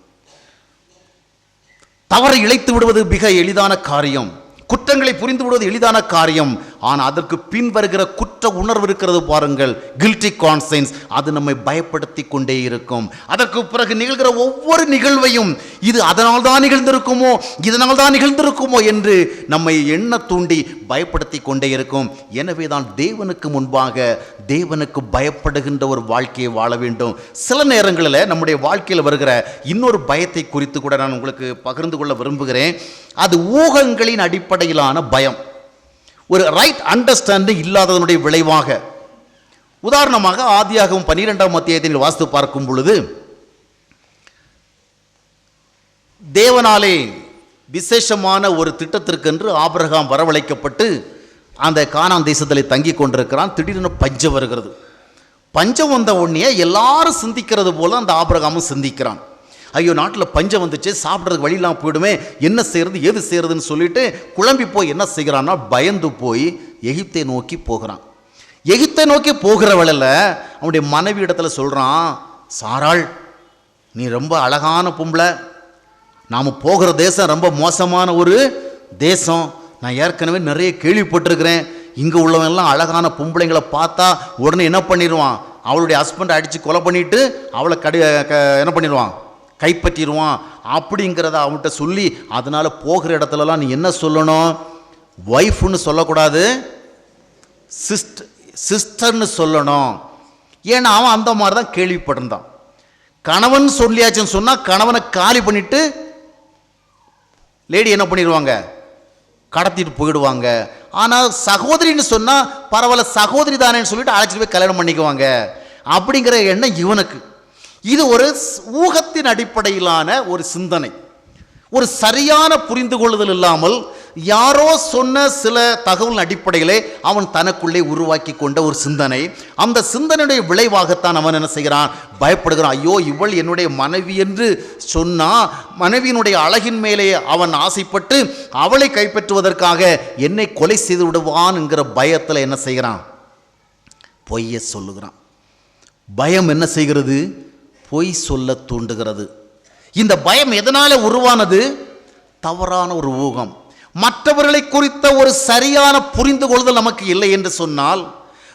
தவறை இழைத்து விடுவது மிக எளிதான காரியம், குற்றங்களை புரிந்து விடுவது எளிதான காரியம். ஆனால் அதற்கு பின் வருகிற குற்ற உணர்வு இருக்கிறது பாருங்கள், கில்ட்டி கான்சைன்ஸ், அது நம்மை பயப்படுத்தி கொண்டே இருக்கும். அதற்கு பிறகு நிகழ்கிற ஒவ்வொரு நிகழ்வையும் இது அதனால் தான் நிகழ்ந்திருக்குமோ, இதனால் தான் நிகழ்ந்திருக்குமோ என்று நம்மை எண்ண தூண்டி பயப்படுத்தி கொண்டே இருக்கும். எனவே தான் தேவனுக்கு முன்பாக தேவனுக்கு பயப்படுகின்ற ஒரு வாழ்க்கையை வாழ வேண்டும். சில நேரங்களில் நம்முடைய வாழ்க்கையில் வருகிற இன்னொரு பயத்தை குறித்து கூட நான் உங்களுக்கு பகிர்ந்து கொள்ள விரும்புகிறேன். அது ஊகங்களின் அடிப்படையிலான பயம், ஒரு ரைட் அண்டர்ஸ்டாண்டிங் இல்லாததனுடைய விளைவாக. உதாரணமாக ஆதியாகமம் 12ஆம் அத்தியாயத்தில் வாசித்து பார்க்கும் பொழுது, தேவனாலே விசேஷமான ஒரு திட்டத்திற்கென்று ஆபிரகாம் வரவழைக்கப்பட்டு அந்த கானான் தேசத்தில் தங்கி கொண்டிருக்கிறான். திடீரென பஞ்சம் வருகிறது. பஞ்சம் வந்த உடனே எல்லாரும் சிந்திக்கிறது போல அந்த ஆபிரகாமும் சிந்திக்கிறான். ஐயோ, நாட்டில் பஞ்சம் வந்துச்சு, சாப்பிட்றதுக்கு வழியெல்லாம் போயிடுமே, என்ன செய்கிறது ஏது செய்கிறதுன்னு சொல்லிட்டு குழம்பி போய் என்ன செய்கிறான்னா, பயந்து போய் எகிப்தை நோக்கி போகிறான். எகிப்தை நோக்கி போகிறவளில் அவனுடைய மனைவி இடத்துல சொல்கிறான், சாராள், நீ ரொம்ப அழகான பொம்பளை, நாம் போகிற தேசம் ரொம்ப மோசமான ஒரு தேசம். நான் ஏற்கனவே நிறைய கேள்விப்பட்டிருக்கிறேன். இங்கே உள்ளவங்கெல்லாம் அழகான பொம்பளைங்களை பார்த்தா உடனே என்ன பண்ணிடுவான், அவளுடைய ஹஸ்பண்டை அடித்து கொலை பண்ணிவிட்டு அவளை என்ன பண்ணிடுவான், கைப்பற்றிடுவான் அப்படிங்கிறத அவன்கிட்ட சொல்லி, அதனால் போகிற இடத்துலலாம் நீ என்ன சொல்லணும், ஒய்ஃப்னு சொல்லக்கூடாது, சிஸ்டர்னு சொல்லணும். ஏன்னா அவன் அந்த மாதிரி தான் கேள்விப்பட்டிருந்தான். கணவன் சொல்லியாச்சுன்னு சொன்னால் கணவனை காலி பண்ணிவிட்டு லேடி என்ன பண்ணிடுவாங்க, கடத்திட்டு போயிடுவாங்க. ஆனால் சகோதரின்னு சொன்னால் பரவாயில்ல, சகோதரி தானேன்னு சொல்லிட்டு அழைச்சிட்டு போய் கல்யாணம் பண்ணிக்குவாங்க அப்படிங்கிற எண்ணம் இவனுக்கு. இது ஒரு ஊகத்தின் அடிப்படையிலான ஒரு சிந்தனை, ஒரு சரியான புரிந்து கொள்ளுதல் இல்லாமல் யாரோ சொன்ன சில தகவல் அடிப்படையிலே அவன் தனக்குள்ளே உருவாக்கி கொண்ட ஒரு சிந்தனை. அந்த சிந்தனையுடைய விளைவாகத்தான் அவன் என்ன செய்கிறான், பயப்படுகிறான். ஐயோ, இவள் என்னுடைய மனைவி என்று சொன்னா, மனைவியினுடைய அழகின் மேலே அவன் ஆசைப்பட்டு அவளை கைப்பற்றுவதற்காக என்னை கொலை செய்து விடுவான் என்கிற பயத்தில் என்ன செய்கிறான், பொய்யை சொல்லுகிறான். பயம் என்ன செய்கிறது, பொய் சொல்ல தூண்டுகிறது. இந்த பயம் எதனால உருவானது, தவறான ஒரு ஊகம். மற்றவர்களை குறித்த ஒரு சரியான புரிந்து கொள்ளுதல் நமக்கு இல்லை என்று சொன்னால்,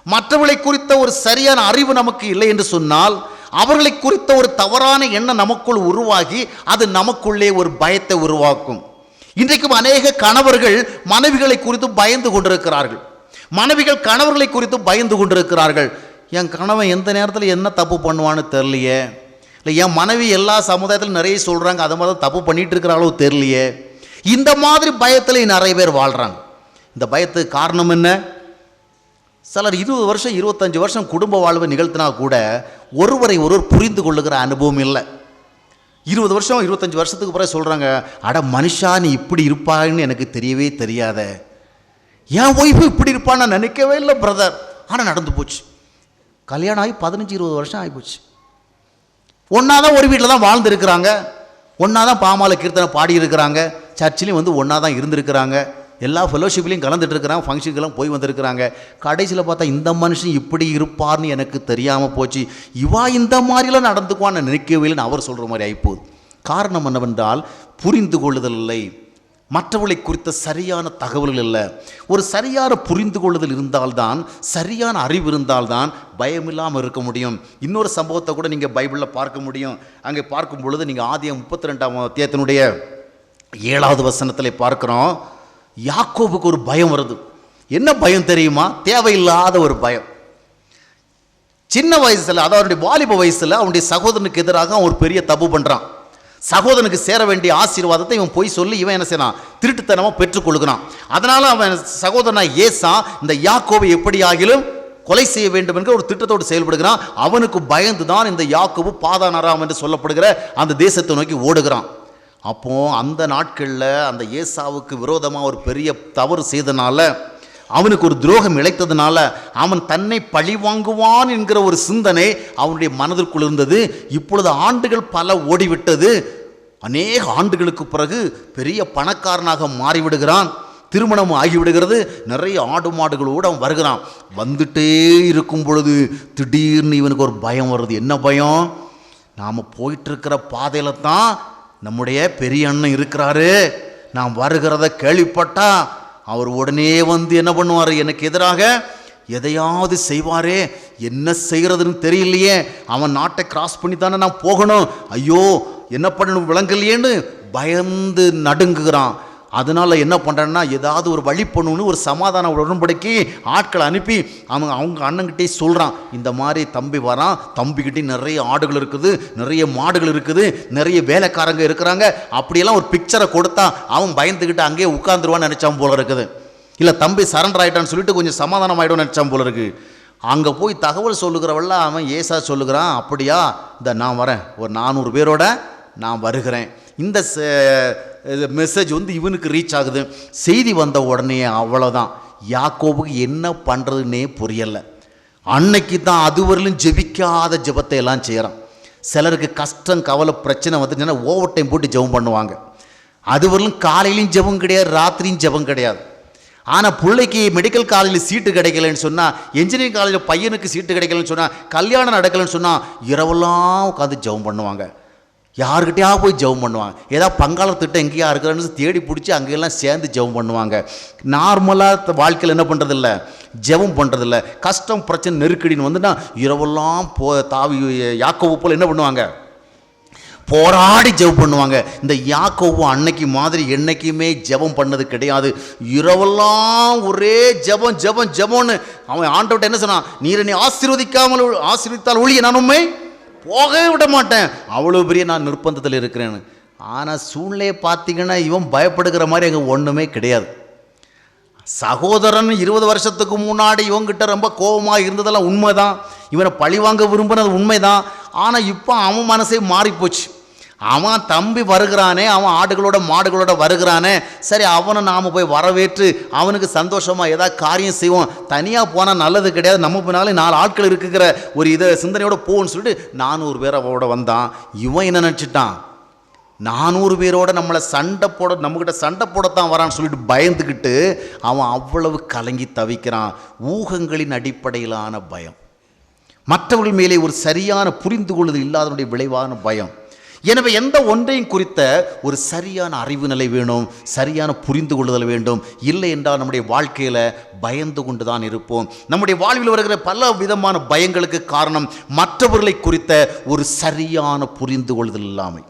மற்றவர்களை குறித்த ஒரு சரியான அறிவு நமக்கு இல்லை என்று சொன்னால், அவர்களை குறித்த ஒரு தவறான எண்ணம் நமக்குள் உருவாகி அது நமக்குள்ளே ஒரு பயத்தை உருவாக்கும். இன்றைக்கும் அநேக கணவர்கள் மனைவிகளை குறித்து பயந்து கொண்டிருக்கிறார்கள், மனைவிகள் கணவர்களை குறித்து பயந்து கொண்டிருக்கிறார்கள். என் கணவன் எந்த நேரத்தில் என்ன தப்பு பண்ணுவான்னு தெரியலையே, இல்லை என் மனைவி எல்லா சமுதாயத்திலும் நிறைய சொல்கிறாங்க, அதை மாதிரி தப்பு பண்ணிகிட்டு இருக்கிறாளோ தெரியலையே. இந்த மாதிரி பயத்தில் நிறைய பேர் வாழ்கிறாங்க. இந்த பயத்துக்கு காரணம் என்ன, சிலர் 20 வருஷம் 25 வருஷம் குடும்ப வாழ்வை நிகழ்த்தினா கூட ஒருவரை ஒருவர் புரிந்து கொள்ளுகிற அனுபவம் இல்லை. 20 வருஷம் 25 வருஷத்துக்கு பிறகு சொல்கிறாங்க, அட மனுஷா நீ இப்படி இருப்பான்னு எனக்கு தெரியவே தெரியாத, என் ஒய்ஃபு இப்படி இருப்பான்னு நான் நினைக்கவே இல்லை பிரதர். ஆனால் நடந்து போச்சு. கல்யாணம் ஆகி 15-20 வருஷம் ஆகிப்போச்சு. ஒன்றா தான் ஒரு வீட்டில் தான் வாழ்ந்துருக்கிறாங்க, ஒன்றா தான் பாமால கீர்த்தனை பாடியிருக்கிறாங்க, சர்ச்சிலையும் வந்து ஒன்றா தான் இருந்திருக்கிறாங்க, எல்லா ஃபெலோஷிப்லையும் கலந்துட்டு இருக்கிறாங்க, ஃபங்க்ஷனுக்கெல்லாம் போய் வந்திருக்கிறாங்க. கடைசியில் பார்த்தா இந்த மனுஷன் இப்படி இருப்பார்னு எனக்கு தெரியாமல் போச்சு, இவா இந்த மாதிரிலாம் நடந்துக்குவான்னு நினைக்கவே இல்லைன்னு அவர் சொல்கிற மாதிரி ஆகிப்போகுது. காரணம் என்னவென்றால் புரிந்து கொள்ளுதல் இல்லை, மற்றவர்களை குறித்த சரியான தகவல்கள் இல்லை. ஒரு சரியான புரிந்து கொள்ளுதல் இருந்தால்தான், சரியான அறிவு இருந்தால்தான் பயமில்லாமல் இருக்க முடியும். இன்னொரு சம்பவத்தை கூட நீங்கள் பைபிளில் பார்க்க முடியும். அங்கே பார்க்கும் பொழுது நீங்கள் ஆதியாகமம் 32ஆம் அத்தியாயத்தினுடைய 7வது வசனத்தில் பார்க்குறோம், யாக்கோபுக்கு ஒரு பயம் வருது. என்ன பயம் தெரியுமா, தேவையில்லாத ஒரு பயம். சின்ன வயசில், அதாவது அவனுடைய வாலிப வயசில் அவனுடைய சகோதரனுக்கு எதிராக அவன் ஒரு பெரிய தப்பு பண்ணுறான். சகோதரனுக்கு சேர வேண்டிய ஆசீர்வாதத்தை இவன் போய் சொல்லி இவன் என்ன செய்யறான், திருட்டுத்தனமாக பெற்றுக்கொள்கிறான். அதனால அவன் சகோதரனா ஏசா இந்த யாக்கோபை எப்படி ஆகிலும் கொலை செய்ய வேண்டும் என்கிற ஒரு திட்டத்தோடு செயல்படுகிறான். அவனுக்கு பயந்து தான் இந்த யாக்கோபு பாதான் அராம் என்று சொல்லப்படுகிற அந்த தேசத்தை நோக்கி ஓடுகிறான். அப்போ அந்த நாட்களில் அந்த ஏசாவுக்கு விரோதமாக ஒரு பெரிய தவறு செய்தனால, அவனுக்கு ஒரு துரோகம் இழைத்ததுனால அவன் தன்னை பழி வாங்குவான் என்கிற ஒரு சிந்தனை அவனுடைய மனதிற்குள் இருந்தது. இப்பொழுது ஆண்டுகள் பல ஓடிவிட்டது. அநேக ஆண்டுகளுக்கு பிறகு பெரிய பணக்காரனாக மாறிவிடுகிறான், திருமணம் ஆகிவிடுகிறது, நிறைய ஆடு மாடுகளோடு அவன் வருகிறான். வந்துட்டே இருக்கும் பொழுது திடீர்னு இவனுக்கு ஒரு பயம் வருது. என்ன பயம், நாம் போயிட்டுருக்கிற பாதையில் தான் நம்முடைய பெரிய அண்ணன் இருக்கிறாரு, நாம் வருகிறத கேள்விப்பட்டா அவர் உடனே வந்து என்ன பண்ணுவார், எனக்கு எதிராக எதையாவது செய்வாரே, என்ன செய்கிறதுன்னு தெரியலையே, அவன் நாட்டை கிராஸ் பண்ணி தானே நான் போகணும், ஐயோ என்ன பண்ணணும் விளங்கலையேன்னு பயந்து நடுங்குகிறான். அதனால் என்ன பண்ணுறான்னா, ஏதாவது ஒரு வழி பண்ணணும்னு ஒரு சமாதான உடன்படிக்கை ஆட்களை அனுப்பி அவங்க அண்ணன்கிட்டே சொல்கிறான், இந்த மாதிரி தம்பி வரான், தம்பிக்கிட்டே நிறைய ஆடுகள் இருக்குது, நிறைய மாடுகள் இருக்குது, நிறைய வேலைக்காரங்க இருக்கிறாங்க, அப்படியெல்லாம் ஒரு பிக்சரை கொடுத்தா அவன் பயந்துக்கிட்டு அங்கேயே உட்காந்துருவான்னு நினச்சான் போல இருக்குது. இல்லை தம்பி சரண்டர் ஆகிட்டான்னு சொல்லிட்டு கொஞ்சம் சமாதானம் ஆகிடும்னு நினச்சான் போல இருக்குது. அங்கே போய் தகவல் சொல்லுகிறவள்ள அவன் ஏசா சொல்லுகிறான், அப்படியா இந்த நான் வரேன், ஒரு 400 பேரோட நான் வருகிறேன். இந்த மெசேஜ் வந்து இவனுக்கு ரீச் ஆகுது. செய்தி வந்த உடனே அவ்வளோதான், யாக்கோபுக்கு என்ன பண்ணுறதுன்னே புரியலை. அன்னைக்கு தான் அதுவரையிலும் ஜெபிக்காத ஜெபத்தை எல்லாம் செய்கிறான். சிலருக்கு கஷ்டம் கவலை பிரச்சனை வந்துச்சுன்னா ஓவர் டைம் போட்டு ஜெபம் பண்ணுவாங்க. அதுவரையிலும் காலையிலையும் ஜெபம் கிடையாது, ராத்திரியும் ஜெபம் கிடையாது. ஆனால் பிள்ளைக்கு மெடிக்கல் காலேஜில் சீட்டு கிடைக்கலன்னு சொன்னால், என்ஜினியரிங் காலேஜில் பையனுக்கு சீட்டு கிடைக்கலன்னு சொன்னால், கல்யாணம் நடக்கலைன்னு சொன்னால் இரவெல்லாம் உட்காந்து ஜெபம் பண்ணுவாங்க. யாருக்கிட்டையா போய் ஜெபம் பண்ணுவாங்க. ஏதாவது பங்காளர் திட்டம் எங்கேயா இருக்கிறன்னு தேடி பிடிச்சி அங்கெல்லாம் சேர்ந்து ஜெபம் பண்ணுவாங்க. நார்மலாக வாழ்க்கையில் என்ன பண்ணுறதில்ல, ஜெபம் பண்ணுறதில்ல. கஷ்டம் பிரச்சனை நெருக்கடின்னு வந்துன்னா இரவெல்லாம் தாவி யாக்கோபு போல் என்ன பண்ணுவாங்க, போராடி ஜெபம் பண்ணுவாங்க. இந்த யாக்கோபு அன்னைக்கு மாதிரி என்னைக்குமே ஜெபம் பண்ணது கிடையாது. இரவெல்லாம் ஒரே ஜெபம் ஜெபம் ஜெபம்னு அவன் ஆண்டவர்கிட்ட என்ன சொன்னான், நீர் என்னை ஆசீர்வதித்தால் ஒழிய நான் உண்மை போகவே விட மாட்டேன், அவ்வளோ பெரிய நான் நிர்பந்தத்தில் இருக்கிறேன்னு. ஆனால் சூழ்நிலையை பார்த்தீங்கன்னா இவன் பயப்படுகிற மாதிரி அங்கே ஒன்றுமே கிடையாது. சகோதரன் 20 வருஷத்துக்கு முன்னாடி இவங்கிட்ட ரொம்ப கோபமாக இருந்ததெல்லாம் உண்மைதான், இவனை பழிவாங்க விரும்பினது உண்மைதான். ஆனால் இப்போ அவன் மனசே மாறிப்போச்சு. அவன் தம்பி வருகிறானே, அவன் ஆடுகளோட மாடுகளோட வருகிறானே, சரி அவனை நாம் போய் வரவேற்று அவனுக்கு சந்தோஷமாக ஏதாவது காரியம் செய்வோம். தனியாக போனால் நல்லது கிடையாது, நம்ம பின்னாலே 4 ஆட்கள் இருக்கிற ஒரு இதை சிந்தனையோட போன்னு சொல்லிட்டு 400 பேர் அவனோட வந்தான். இவன் என்ன நினச்சிட்டான், 400 பேரோட நம்மக்கிட்ட சண்டை போடத்தான் வரான்னு சொல்லிட்டு பயந்துக்கிட்டு அவன் அவ்வளவு கலங்கி தவிக்கிறான். ஊகங்களின் அடிப்படையிலான பயம், மற்றவர்கள் மேலே ஒரு சரியான புரிந்து கொள்ளுதல் இல்லாதனுடைய விளைவான பயம். எனவே எந்த ஒன்றையும் குறித்த ஒரு சரியான அறிவு நிலை வேணும், சரியான புரிந்து கொள்ளுதல் வேண்டும். இல்லை என்றால் நம்முடைய வாழ்க்கையில் பயந்து கொண்டு தான் இருப்போம். நம்முடைய வாழ்வில் வருகிற பல விதமான பயங்களுக்கு காரணம் மற்றவர்களை குறித்த ஒரு சரியான புரிந்து கொள்ளுதல் இல்லாமை.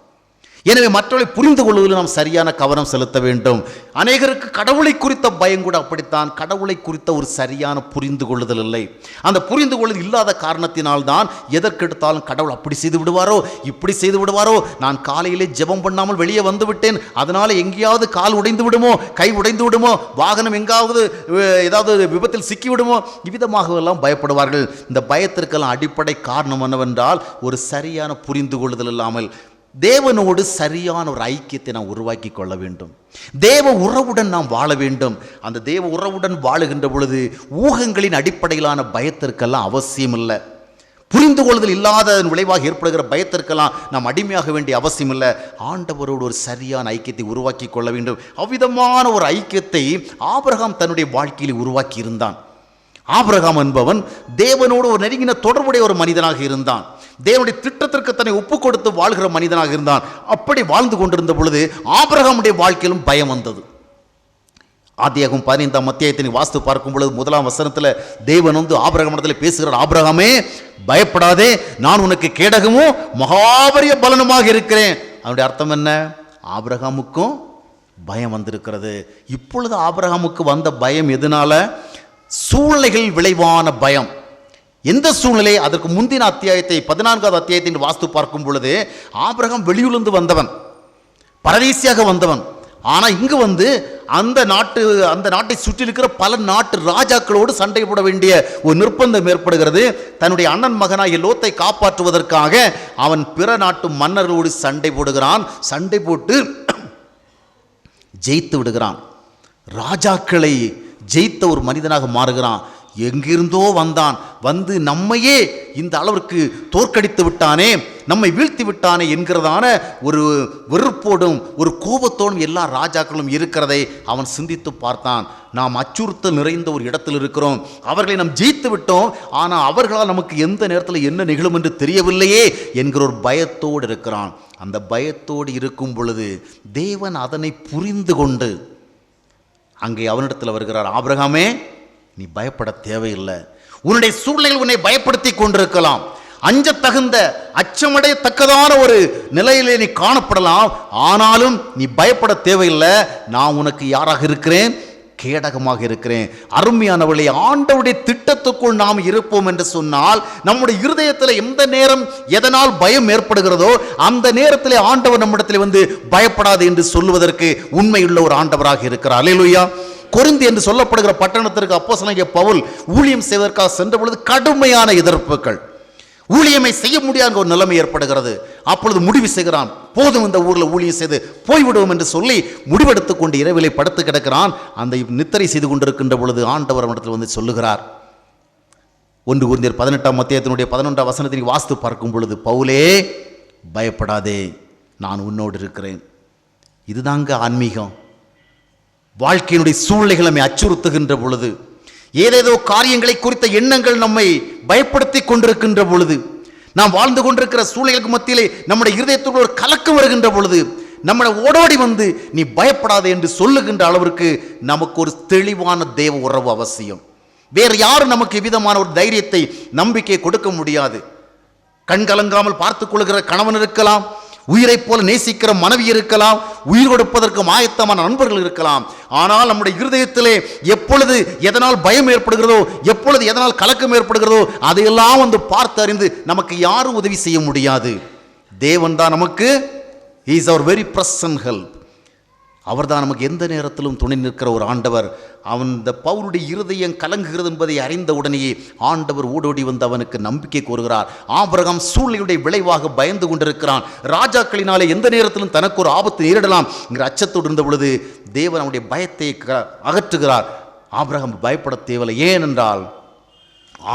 எனவே மற்றவர்களை புரிந்து கொள்வதில் நாம் சரியான கவனம் செலுத்த வேண்டும். அநேகருக்கு கடவுளை குறித்த பயம் கூட அப்படித்தான், கடவுளை குறித்த ஒரு சரியான புரிந்து கொள்ளுதல் இல்லை. அந்த புரிந்து கொள்ளுதல் இல்லாத காரணத்தினால்தான் எதற்கெடுத்தாலும் கடவுள் அப்படி செய்து விடுவாரோ இப்படி செய்து விடுவாரோ, நான் காலையிலே ஜெபம் பண்ணாமல் வெளியே வந்து விட்டேன், அதனால் எங்கேயாவது கால் உடைந்து விடுமோ, கை உடைந்து விடுமோ, வாகனம் எங்காவது ஏதாவது விபத்தில் சிக்கி விடுமோ, இவ்விதமாக எல்லாம் பயப்படுவார்கள். இந்த பயத்திற்கெல்லாம் அடிப்படை காரணம் என்னவென்றால் ஒரு சரியான புரிந்து கொள்ளுதல் இல்லாமல். தேவனோடு சரியான ஒரு ஐக்கியத்தை நாம் உருவாக்கி கொள்ள வேண்டும். தேவ உறவுடன் நாம் வாழ வேண்டும். அந்த தேவ உறவுடன் வாழுகின்ற பொழுது ஊகங்களின் அடிப்படையிலான பயத்திற்கெல்லாம் அவசியம் இல்லை. புரிந்து கொள்ளுதல் இல்லாத விளைவாக ஏற்படுகிற பயத்திற்கெல்லாம் நாம் அடிமையாக வேண்டிய அவசியம் இல்லை. ஆண்டவரோடு ஒரு சரியான ஐக்கியத்தை உருவாக்கி கொள்ள வேண்டும். அவ்விதமான ஒரு ஐக்கியத்தை ஆபிரகாம் தன்னுடைய வாழ்க்கையில் உருவாக்கி இருந்தான். ஆபிரகாம் என்பவன் தேவனோடு ஒரு நெருங்கின தொடர்புடைய ஒரு மனிதனாக இருந்தான். தேவனுடைய திட்டத்திற்கு தன்னை ஒப்பு கொடுத்து வாழ்கிற மனிதனாக இருந்தான். அப்படி வாழ்ந்து கொண்டிருந்த பொழுது ஆபிரகாமுடைய வாழ்க்கையிலும் பயம் வந்தது. ஆதியாகமம் 15ஆம் அத்தியாயத்தை வாஸ்து பார்க்கும் பொழுது 1ஆம் வசனத்தில் தேவன் வந்து ஆபிரகாமிடத்தில் பேசுகிறார், ஆபிரகாமே பயப்படாதே, நான் உனக்கு கேடகமும் மகாபரிய பலனுமாக இருக்கிறேன். அதனுடைய அர்த்தம் என்ன? ஆபிரகாமுக்கும் பயம் வந்திருக்கிறது. இப்பொழுது ஆபிரகாமுக்கு வந்த பயம் எதனால? சூழ்நிலைகள் விளைவான பயம். எந்த சூழ்நிலை? அதற்கு முந்தின அத்தியாயத்தை 14ஆவது அத்தியாயத்தை வாஸ்து பார்க்கும் பொழுது ஆபிரகாம் வெளியூர்ந்து வந்தவன், பரதேசியாக வந்தவன். ஆனால் இங்கு வந்து அந்த நாட்டை சுற்றி இருக்கிற பல நாட்டு ராஜாக்களோடு சண்டை போட வேண்டிய ஒரு நிர்பந்தம் ஏற்படுகிறது. தன்னுடைய அண்ணன் மகனாகிய லோத்தை காப்பாற்றுவதற்காக அவன் பிற நாட்டு மன்னர்களோடு சண்டை போடுகிறான். சண்டை போட்டு ஜெயித்து விடுகிறான். ராஜாக்களை ஜெயித்த ஒரு மனிதனாக மாறுகிறான். எங்கிருந்தோ வந்தான், வந்து நம்மையே இந்த அளவிற்கு தோற்கடித்து விட்டானே, நம்மை வீழ்த்தி விட்டானே என்கிறதான ஒரு வெறுப்போடும் ஒரு கோபத்தோடும் எல்லா ராஜாக்களும் இருக்கிறதை அவன் சிந்தித்து பார்த்தான். நாம் அச்சுறுத்தல் நிறைந்த ஒரு இடத்தில் இருக்கிறோம், அவர்களை நாம் ஜெயித்து விட்டோம், ஆனால் அவர்களால் நமக்கு எந்த நேரத்தில் என்ன நிகழும் என்று தெரியவில்லையே என்கிற ஒரு பயத்தோடு இருக்கிறான். அந்த பயத்தோடு இருக்கும் பொழுது தேவன் அதனை புரிந்து கொண்டு அங்கே அவனிடத்தில் வருகிறார். ஆபிரகாமே, நீ பயப்பட தேவையில்லை. உன்னுடைய சூழ்நிலைகள் உன்னை பயப்படுத்தி கொண்டிருக்கலாம், அஞ்ச தகுந்த அச்சமடையத்தக்கதான ஒரு நிலையிலே நீ காணப்படலாம். ஆனாலும் நீ பயப்பட தேவையில்லை. நான் உனக்கு யாராக இருக்கிறேன்? கேடகமாக இருக்கிறேன். அருமையானவர்களே, ஆண்டவருடைய திட்டத்துக்குள் நாம் இருப்போம் என்று சொன்னால் நம்முடைய இருதயத்தில் எந்த நேரம் எதனால் பயம் ஏற்படுகிறதோ அந்த நேரத்தில் ஆண்டவர் நம்மிடத்தில் வந்து பயப்படாது என்று சொல்லுவதற்கு உண்மையுள்ள ஒரு ஆண்டவராக இருக்கிறார். அல்லேலூயா. கொரிந்து என்று சொல்லப்படுகிற பட்டணத்திற்கு அப்போஸ்தலனாகிய பவுல் ஊழியம் செய்வதற்காக சென்ற பொழுது கடுமையான எதிர்ப்புகள், ஊழியமை செய்ய முடியாத ஒரு நிலைமை ஏற்படுகிறது. அப்பொழுது முடிவு செய்கிறான், போதும் இந்த ஊரில் ஊழியம் செய்து போய்விடுவோம் என்று சொல்லி முடிவெடுத்துக் கொண்டு இரவிலே படுத்து கிடக்கிறான். அந்த நித்திரை செய்து கொண்டிருக்கின்ற பொழுது ஆண்டவர் இடத்தில் வந்து சொல்லுகிறார். 1 கொரிந்தியர் 18ஆம் அத்தியாயத்தினுடைய 11ஆம் வசனத்தை வாஸ்து பார்க்கும் பொழுது, பவுலே பயப்படாதே, நான் உன்னோடு இருக்கிறேன். இதுதாங்க ஆன்மீகம். வாழ்க்கையினுடைய சூழ்நிலைகள் நம்மை அச்சுறுத்துகின்ற பொழுது, ஏதேதோ காரியங்களை குறித்த எண்ணங்கள் நம்மை பயப்படுத்தி கொண்டிருக்கின்ற பொழுது, நாம் வாழ்ந்து கொண்டிருக்கிற சூழ்நிலைக்கு மத்தியிலே நம்முடைய இருதயத்தோடு ஒரு கலக்கம் வருகின்ற பொழுது நம்மளை ஓடோடி வந்து நீ பயப்படாதே என்று சொல்லுகின்ற அளவிற்கு நமக்கு ஒரு தெளிவான தேவ உறவு அவசியம். வேறு யாரும் நமக்கு விதமான ஒரு தைரியத்தை, நம்பிக்கையை கொடுக்க முடியாது. கண்கலங்காமல் பார்த்துக் கொள்கிற கணவன் இருக்கலாம், உயிரை போல நேசிக்கிற மனைவி இருக்கலாம், உயிர் கொடுப்பதற்கு ஆயத்தமான நண்பர்கள் இருக்கலாம். ஆனால் நம்முடைய இருதயத்திலே எப்பொழுது எதனால் பயம் ஏற்படுகிறதோ, எப்பொழுது எதனால் கலக்கம் ஏற்படுகிறதோ, அதையெல்லாம் வந்து பார்த்து அறிந்து நமக்கு யாரும் உதவி செய்ய முடியாது. தேவன் தான் நமக்கு, he is our very present help. அவர் தான் நமக்கு எந்த நேரத்திலும் துணை நிற்கிற ஒரு ஆண்டவர். அந்த பவுலுடைய இருதயம் கலங்குகிறது என்பதை அறிந்த உடனேயே ஆண்டவர் ஓடோடி வந்து அவனுக்கு நம்பிக்கை கூறுகிறார். ஆபிரகாம் சூழ்நிலையுடைய விளைவாக பயந்து கொண்டிருக்கிறான். ராஜாக்களினாலே எந்த நேரத்திலும் தனக்கு ஒரு ஆபத்து நேரிடலாம் என்கிற அச்சத்தோடு இருந்த பொழுது தேவன் அவனுடைய பயத்தை அகற்றுகிறார். ஆபிரகாம் பயப்பட தேவையில்லை. ஏனென்றால்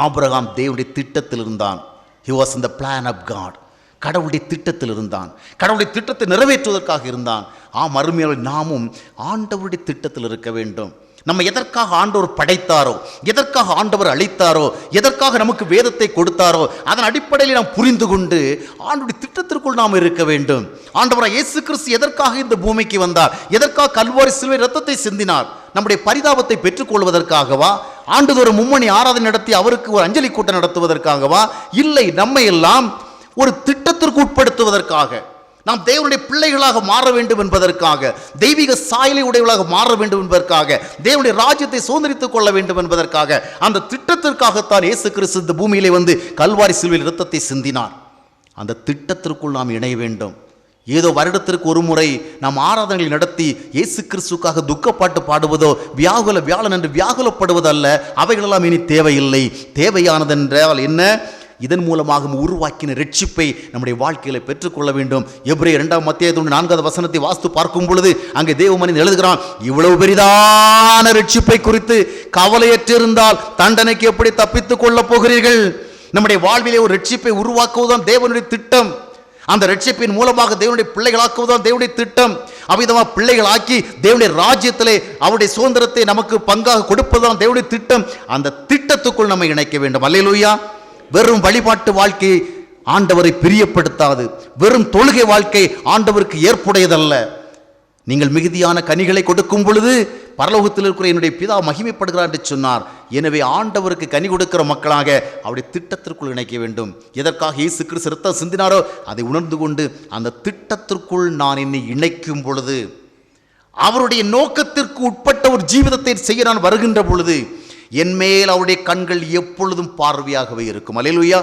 ஆபிரகாம் தேவனுடைய திட்டத்தில் இருந்தான். he was in the plan of God. கடவுளுடைய திட்டத்தில் இருந்தான். கடவுளுடைய திட்டத்தை நிறைவேற்றுவதற்காக இருந்தான். அருமையாளர், நாமும் ஆண்டவருடைய திட்டத்தில் இருக்க வேண்டும். நம்ம எதற்காக ஆண்டவர் படைத்தாரோ, எதற்காக ஆண்டவர் அளித்தாரோ, எதற்காக நமக்கு வேதத்தை கொடுத்தாரோ, அதன் அடிப்படையில் நாம் புரிந்து கொண்டு ஆண்டவருடைய திட்டத்திற்குள் நாம் இருக்க வேண்டும். ஆண்டவராக இயேசு கிறிஸ்து எதற்காக இந்த பூமிக்கு வந்தார்? எதற்காக கல்வாரி சிலுவை ரத்தத்தை சிந்தினார்? நம்முடைய பரிதாபத்தை பெற்றுக்கொள்வதற்காகவா? ஆண்டுதோறும் மும்மணி ஆராதனை நடத்தி அவருக்கு ஒரு அஞ்சலி கூட்டம் நடத்துவதற்காகவா? இல்லை, நம்மை எல்லாம் ஒரு திட்டத்திற்கு உட்படுத்துவதற்காக, நாம் தேவனுடைய பிள்ளைகளாக மாற வேண்டும் என்பதற்காக, தெய்வீக சாயலை உடையவர்களாக மாற வேண்டும் என்பதற்காக, தேவனுடைய ராஜ்யத்தை சுதந்திரித்துக் கொள்ள வேண்டும் என்பதற்காக, அந்த திட்டத்திற்காகத்தான் இயேசு கிறிஸ்து இந்த பூமியிலே வந்து கல்வாரி சிலுவையில் இரத்தத்தை சிந்தினார். அந்த திட்டத்திற்குள் நாம் இணைய வேண்டும். ஏதோ வருடத்திற்கு ஒரு முறை நாம் ஆராதனைகள் நடத்தி இயேசு கிறிஸ்துக்காக துக்கப்பாட்டு பாடுவதோ, வியாகுல வியாழன் என்று வியாகுலப்படுவதல்ல. அவைகளெல்லாம் இனி தேவையில்லை. தேவையானதென்றால் என்ன? இதன் மூலமாக உருவாக்கின ரட்சிப்பை நம்முடைய வாழ்க்கையில பெற்றுக்கொள்ள வேண்டும். எபிரேயர் 2:4 வாஸ்து பார்க்கும் பொழுது அங்கே தேவமனிதன் எழுதுகிறான், இவ்வளவு பெரிதான ரட்சிப்பை குறித்து கவலையற்றிருந்தால் தண்டனைக்கு எப்படி தப்பித்துக் கொள்ள போகிறீர்கள்? நம்முடைய வாழ்விலே ஒரு ரட்சிப்பை உருவாக்குவதுதான் தேவனுடைய திட்டம். அந்த ரட்சிப்பின் மூலமாக தேவனுடைய பிள்ளைகளாக்குவதுதான் தேவனுடைய திட்டம். அவ்விதமாக பிள்ளைகளாக்கி தேவனுடைய ராஜ்யத்திலே அவருடைய சுதந்திரத்தை நமக்கு பங்காக கொடுப்பதுதான் தேவனுடைய திட்டம். அந்த திட்டத்துக்குள் நம்ம இணைக்க வேண்டும். அல்லேலூயா. வெறும் வழிபாட்டு வாழ்க்கை ஆண்டவரை பிரியப்படுத்தாது. வெறும் தொழுகை வாழ்க்கை ஆண்டவருக்கு ஏற்புடையதல்ல. நீங்கள் மிகுதியான கனிகளை கொடுக்கும் பொழுது பரலோகத்தில் இருக்கிற என்னுடைய பிதா மகிமைப்படுகிறார் என்று சொன்னார். எனவே ஆண்டவருக்கு கனி கொடுக்கிற மக்களாக அவருடைய திட்டத்திற்குள் இணைக்க வேண்டும். எதற்காக இயேசு கிறிஸ்து இரத்தம் சிந்தினாரோ அதை உணர்ந்து கொண்டு அந்த திட்டத்திற்குள் நான் என்னை இணைக்கும் பொழுது, அவருடைய நோக்கத்திற்கு உட்பட்ட ஒரு ஜீவிதத்தை செய்ய நான் வருகின்ற பொழுது என் மேல் அவருடைய கண்கள் எப்பொழுதும் பார்வையாகவே இருக்கும். அல்லேலூயா.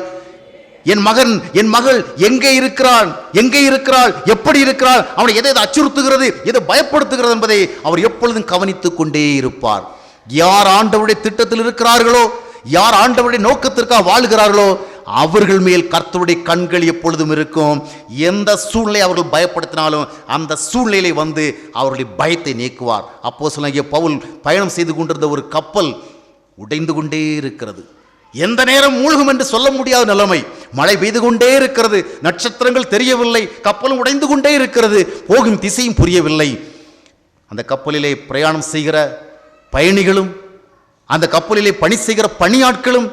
என் மகன், என் மகள் எங்கே இருக்கிறான், எங்கே இருக்கிறாள், எப்படி இருக்கிறாள், அவனை எதை அச்சுறுத்துகிறது, எதை பயப்படுத்துகிறது என்பதை அவர் எப்பொழுதும் கவனித்துக் கொண்டே இருப்பார். யார் ஆண்டவருடைய திட்டத்தில் இருக்கிறார்களோ, யார் ஆண்டவருடைய நோக்கத்திற்காக வாழ்கிறார்களோ அவர்கள் மேல் கர்த்தருடைய கண்கள் எப்பொழுதும் இருக்கும். எந்த சூழ்நிலை அவர்கள் பயப்படுத்தினாலும் அந்த சூழ்நிலை வந்து அவர்களுடைய பயத்தை நீக்குவார். அப்போஸ்தலனாகிய பவுல் பயணம் செய்து கொண்டிருந்த ஒரு கப்பல் உடைந்து கொண்டே இருக்கிறது. எந்த நேரம் மூழ்கும் என்று சொல்ல முடியாத நிலைமை. மழை பெய்து கொண்டே இருக்கிறது, நட்சத்திரங்கள் தெரியவில்லை, கப்பலும் உடைந்து கொண்டே இருக்கிறது, போகும் திசையும் புரியவில்லை. அந்த கப்பலிலே பிரயாணம் செய்கிற பயணிகளும், அந்த கப்பலிலே பணி செய்கிற பணியாட்களும்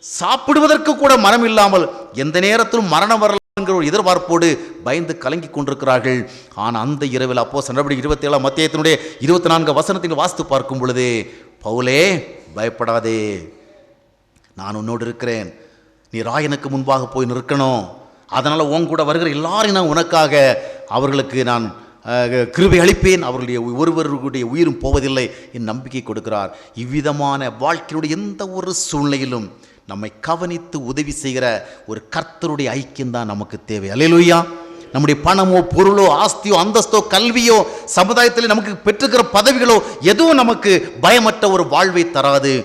சாப்பிடுவதற்கு கூட மனம் இல்லாமல் எந்த நேரத்திலும் மரணம் வரலாம் என்கிற ஒரு எதிர்பார்ப்போடு பயந்து கலங்கி கொண்டிருக்கிறார்கள். ஆனால் அந்த இரவில் அப்போஸ்தலர் நடவடிக்கை 27 24 வாசித்து பார்க்கும் பொழுது, பவுலே பயப்படாதே, நான் உன்னோடு இருக்கிறேன், நீ ராயனுக்கு முன்பாக போய் நிற்கணும், அதனால் உன் கூட வருகிற எல்லாரையும் நான் உனக்காக அவர்களுக்கு நான் கிருபை அளிப்பேன், அவர்களுடைய ஒருவருடைய உயிரும் போவதில்லை என் நம்பிக்கை கொடுக்கிறார். இவ்விதமான வாழ்க்கையுடைய எந்த ஒரு சூழ்நிலையிலும் நம்மை கவனித்து உதவி செய்கிற ஒரு கர்த்தருடைய ஐக்கியம்தான் நமக்கு தேவை. அல்லேலூயா. நம்முடைய பணமோ பொருளோ ஆஸ்தியோ அந்தஸ்தோ கல்வியோ சமுதாயத்தில் நமக்கு பெற்றுக்கிற பதவிகளோ எதுவும் நமக்கு பயமற்ற ஒரு வாழ்வை தராது.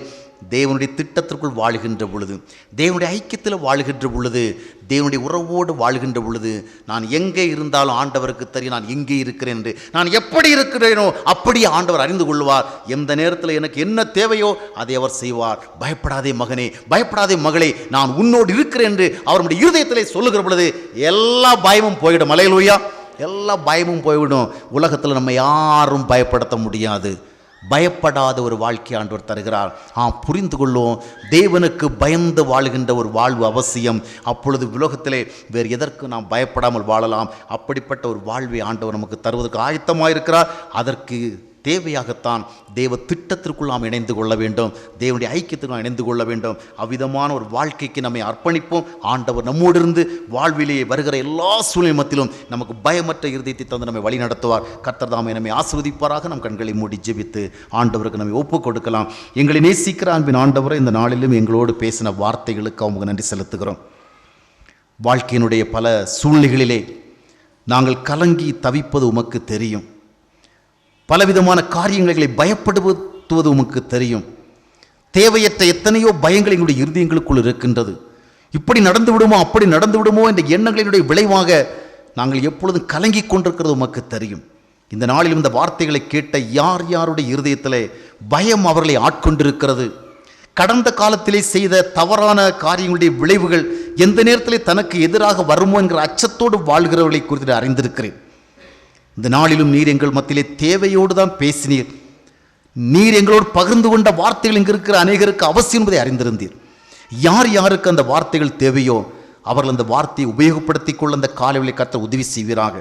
தேவனுடைய திட்டத்திற்குள் வாழ்கின்ற பொழுது, தேவனுடைய ஐக்கியத்தில் வாழ்கின்ற பொழுது, தேவனுடைய உறவோடு வாழ்கின்ற பொழுது, நான் எங்கே இருந்தாலும் ஆண்டவருக்கு தெரியும் நான் எங்கே இருக்கிறேன் என்று. நான் எப்படி இருக்கிறேனோ அப்படியே ஆண்டவர் அறிந்து கொள்வார். எந்த நேரத்தில் எனக்கு என்ன தேவையோ அதை அவர் செய்வார். பயப்படாதே மகனே, பயப்படாதே மகளே, நான் உன்னோடு இருக்கிறேன் என்று அவருடைய இருதயத்திலே சொல்லுகிற பொழுது எல்லா பயமும் போய்விடும். அல்லேலூயா. எல்லா பயமும் போய்விடும். உலகத்தில் நம்ம யாரும் பயப்படுத்த முடியாது. பயப்படாத ஒரு வாழ்க்கை ஆண்டவர் தருகிறார். புரிந்து கொள்ளும், தேவனுக்கு பயந்து வாழுகின்ற ஒரு வாழ்வு அவசியம். அப்பொழுது உலகத்திலே வேறு எதற்கு நாம் பயப்படாமல் வாழலாம். அப்படிப்பட்ட ஒரு வாழ்வை ஆண்டவர் நமக்கு தருவதற்கு ஆயத்தமாயிருக்கிறார். அதற்கு தேவையாகத்தான் தேவ திட்டத்திற்குள் நாம் இணைந்து கொள்ள வேண்டும், தேவனுடைய ஐக்கியத்திற்கு நாம் இணைந்து கொள்ள வேண்டும். அவ்விதமான ஒரு வாழ்க்கைக்கு நம்மை அர்ப்பணிப்போம். ஆண்டவர் நம்மோடு இருந்து வாழ்விலேயே வருகிற எல்லா சூழ்நிலை மத்தியிலும் நமக்கு பயமற்ற இருதயத்தை தந்து நம்மை வழி நடத்துவார். கர்த்தர் தாமே நம்மை ஆசீர்வதிப்பாராக. நம் கண்களை மூடி ஜெபித்து ஆண்டவருக்கு நம்மை ஒப்புக் கொடுக்கலாம். எங்களை நேசிக்கிற அன்பின் ஆண்டவரை, இந்த நாளிலும் எங்களோடு பேசின வார்த்தைகளுக்கு அவங்க நன்றி செலுத்துகிறோம். வாழ்க்கையினுடைய பல சூழ்நிலைகளிலே நாங்கள் கலங்கி தவிப்பது உமக்கு தெரியும். பலவிதமான காரியங்களை பயப்படுத்துவது உமக்கு தெரியும். தேவையற்ற எத்தனையோ பயங்கள் எங்களுடைய இருதயங்களுக்குள் இருக்கின்றது. இப்படி நடந்து விடுமோ, அப்படி நடந்து விடுமோ என்ற எண்ணங்களினுடைய விளைவாக நாங்கள் எப்பொழுதும் கலங்கி கொண்டிருக்கிறது உமக்கு தெரியும். இந்த நாளிலும் இந்த வார்த்தைகளை கேட்ட யார் யாருடைய இருதயத்திலே பயம் அவர்களை ஆட்கொண்டிருக்கிறது, கடந்த காலத்திலே செய்த தவறான காரியங்களுடைய விளைவுகள் எந்த நேரத்திலே தனக்கு எதிராக வருமோ என்கிற அச்சத்தோடு வாழ்கிறவர்களை குறித்து அறிந்திருக்கிறேன். இந்த நாளிலும் நீர் எங்கள் மத்தியிலே தேவையோடு தான் பேசினீர். நீர் எங்களோடு பகிர்ந்து கொண்ட வார்த்தைகள் இங்கு இருக்கிற அநேகருக்கு அவசியம் என்பதை அறிந்திருந்தீர். யார் யாருக்கு அந்த வார்த்தைகள் தேவையோ அவர்கள் அந்த வார்த்தையை உபயோகப்படுத்திக் கொள்ள அந்த காலைகளை கர்த்தர் உதவி செய்வீராக.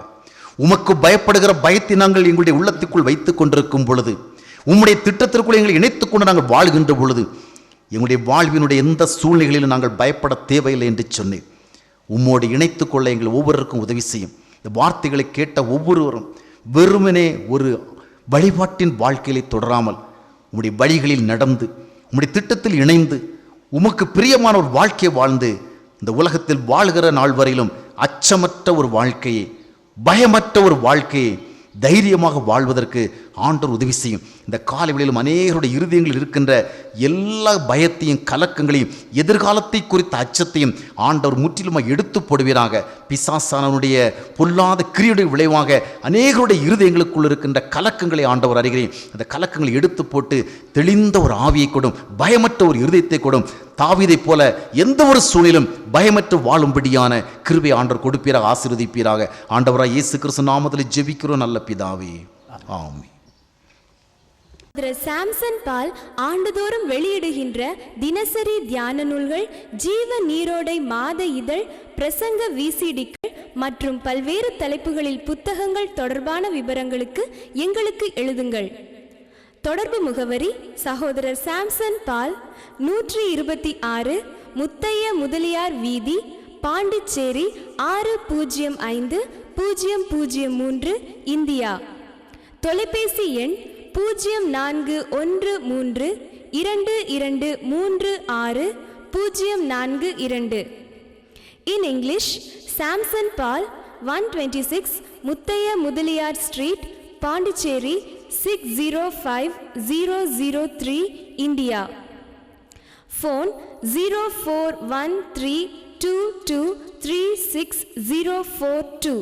உமக்கு பயப்படுகிற பயத்தை நாங்கள் எங்களுடைய உள்ளத்துக்குள் வைத்துக் கொண்டிருக்கும் பொழுது, உம்முடைய திட்டத்திற்குள் எங்களை இணைத்துக் கொண்டு நாங்கள் வாழ்கின்ற பொழுது, எங்களுடைய வாழ்வினுடைய எந்த சூழ்நிலைகளிலும் நாங்கள் பயப்பட தேவையில்லை என்று சொன்னேன். உம்மோடு இணைத்துக் கொள்ள எங்கள் ஒவ்வொருவருக்கும் உதவி செய்யும். இந்த வார்த்தைகளை கேட்ட ஒவ்வொருவரும் வெறுமனே ஒரு வழிபாட்டின் வாழ்க்கையை தொடராமல் உம்முடைய வழிகளில் நடந்து, உம்முடைய திட்டத்தில் இணைந்து, உமக்கு பிரியமான ஒரு வாழ்க்கையை வாழ்ந்து, இந்த உலகத்தில் வாழ்கிற நாள் வரையிலும் அச்சமற்ற ஒரு வாழ்க்கையை, பயமற்ற ஒரு வாழ்க்கையை தைரியமாக வாழ்வதற்கு ஆண்டவர் உதவி செய்யும். இந்த காலைகளிலும் அநேகருடைய இருதயங்களில் இருக்கின்ற எல்லா பயத்தையும் கலக்கங்களையும் எதிர்காலத்தை குறித்த அச்சத்தையும் ஆண்டவர் முற்றிலுமாக எடுத்து போடுவீராக. பிசாசானவனுடைய பொல்லாத கிரியுடைய விளைவாக அநேகருடைய இருதயங்களுக்குள் இருக்கின்ற கலக்கங்களை ஆண்டவர் அறிகிறேன். அந்த கலக்கங்களை எடுத்து போட்டு தெளிந்த ஒரு ஆவியை கொடும், பயமற்ற ஒரு இருதயத்தை கொடும். தாவீதைப் போல எந்த ஒரு சூழலும் பயமற்று வாழும்படியான கிருபை ஆண்டவர் கொடுப்பீராக, ஆசீர்வதிப்பீராக. ஆண்டவராக இயேசு கிறிஸ்து நாமத்தில் ஜெபிக்கிறோம் நல்ல பிதாவே, ஆமென். சாம்சன் பால் ஆண்டுதோறும் வெளியிடுகின்ற தினசரி தியான நூல்கள், ஜீவ நீரோடை மாத இதழ், பிரசங்க விசிடிக்கள் மற்றும் பல்வேறு தலைப்புகளில் புத்தகங்கள் தொடர்பான விவரங்களுக்கு எங்களுக்கு எழுதுங்கள். தொடர்பு முகவரி: சகோதரர் சாம்சன் பால், 126 முத்தைய முதலியார் வீதி, பாண்டிச்சேரி 605003, இந்தியா. தொலைபேசி எண் 0413260442. In English, Samson Paul, 126 Muthaiya Mudaliar street, Pondicherry 605003, India. Phone 041322360442.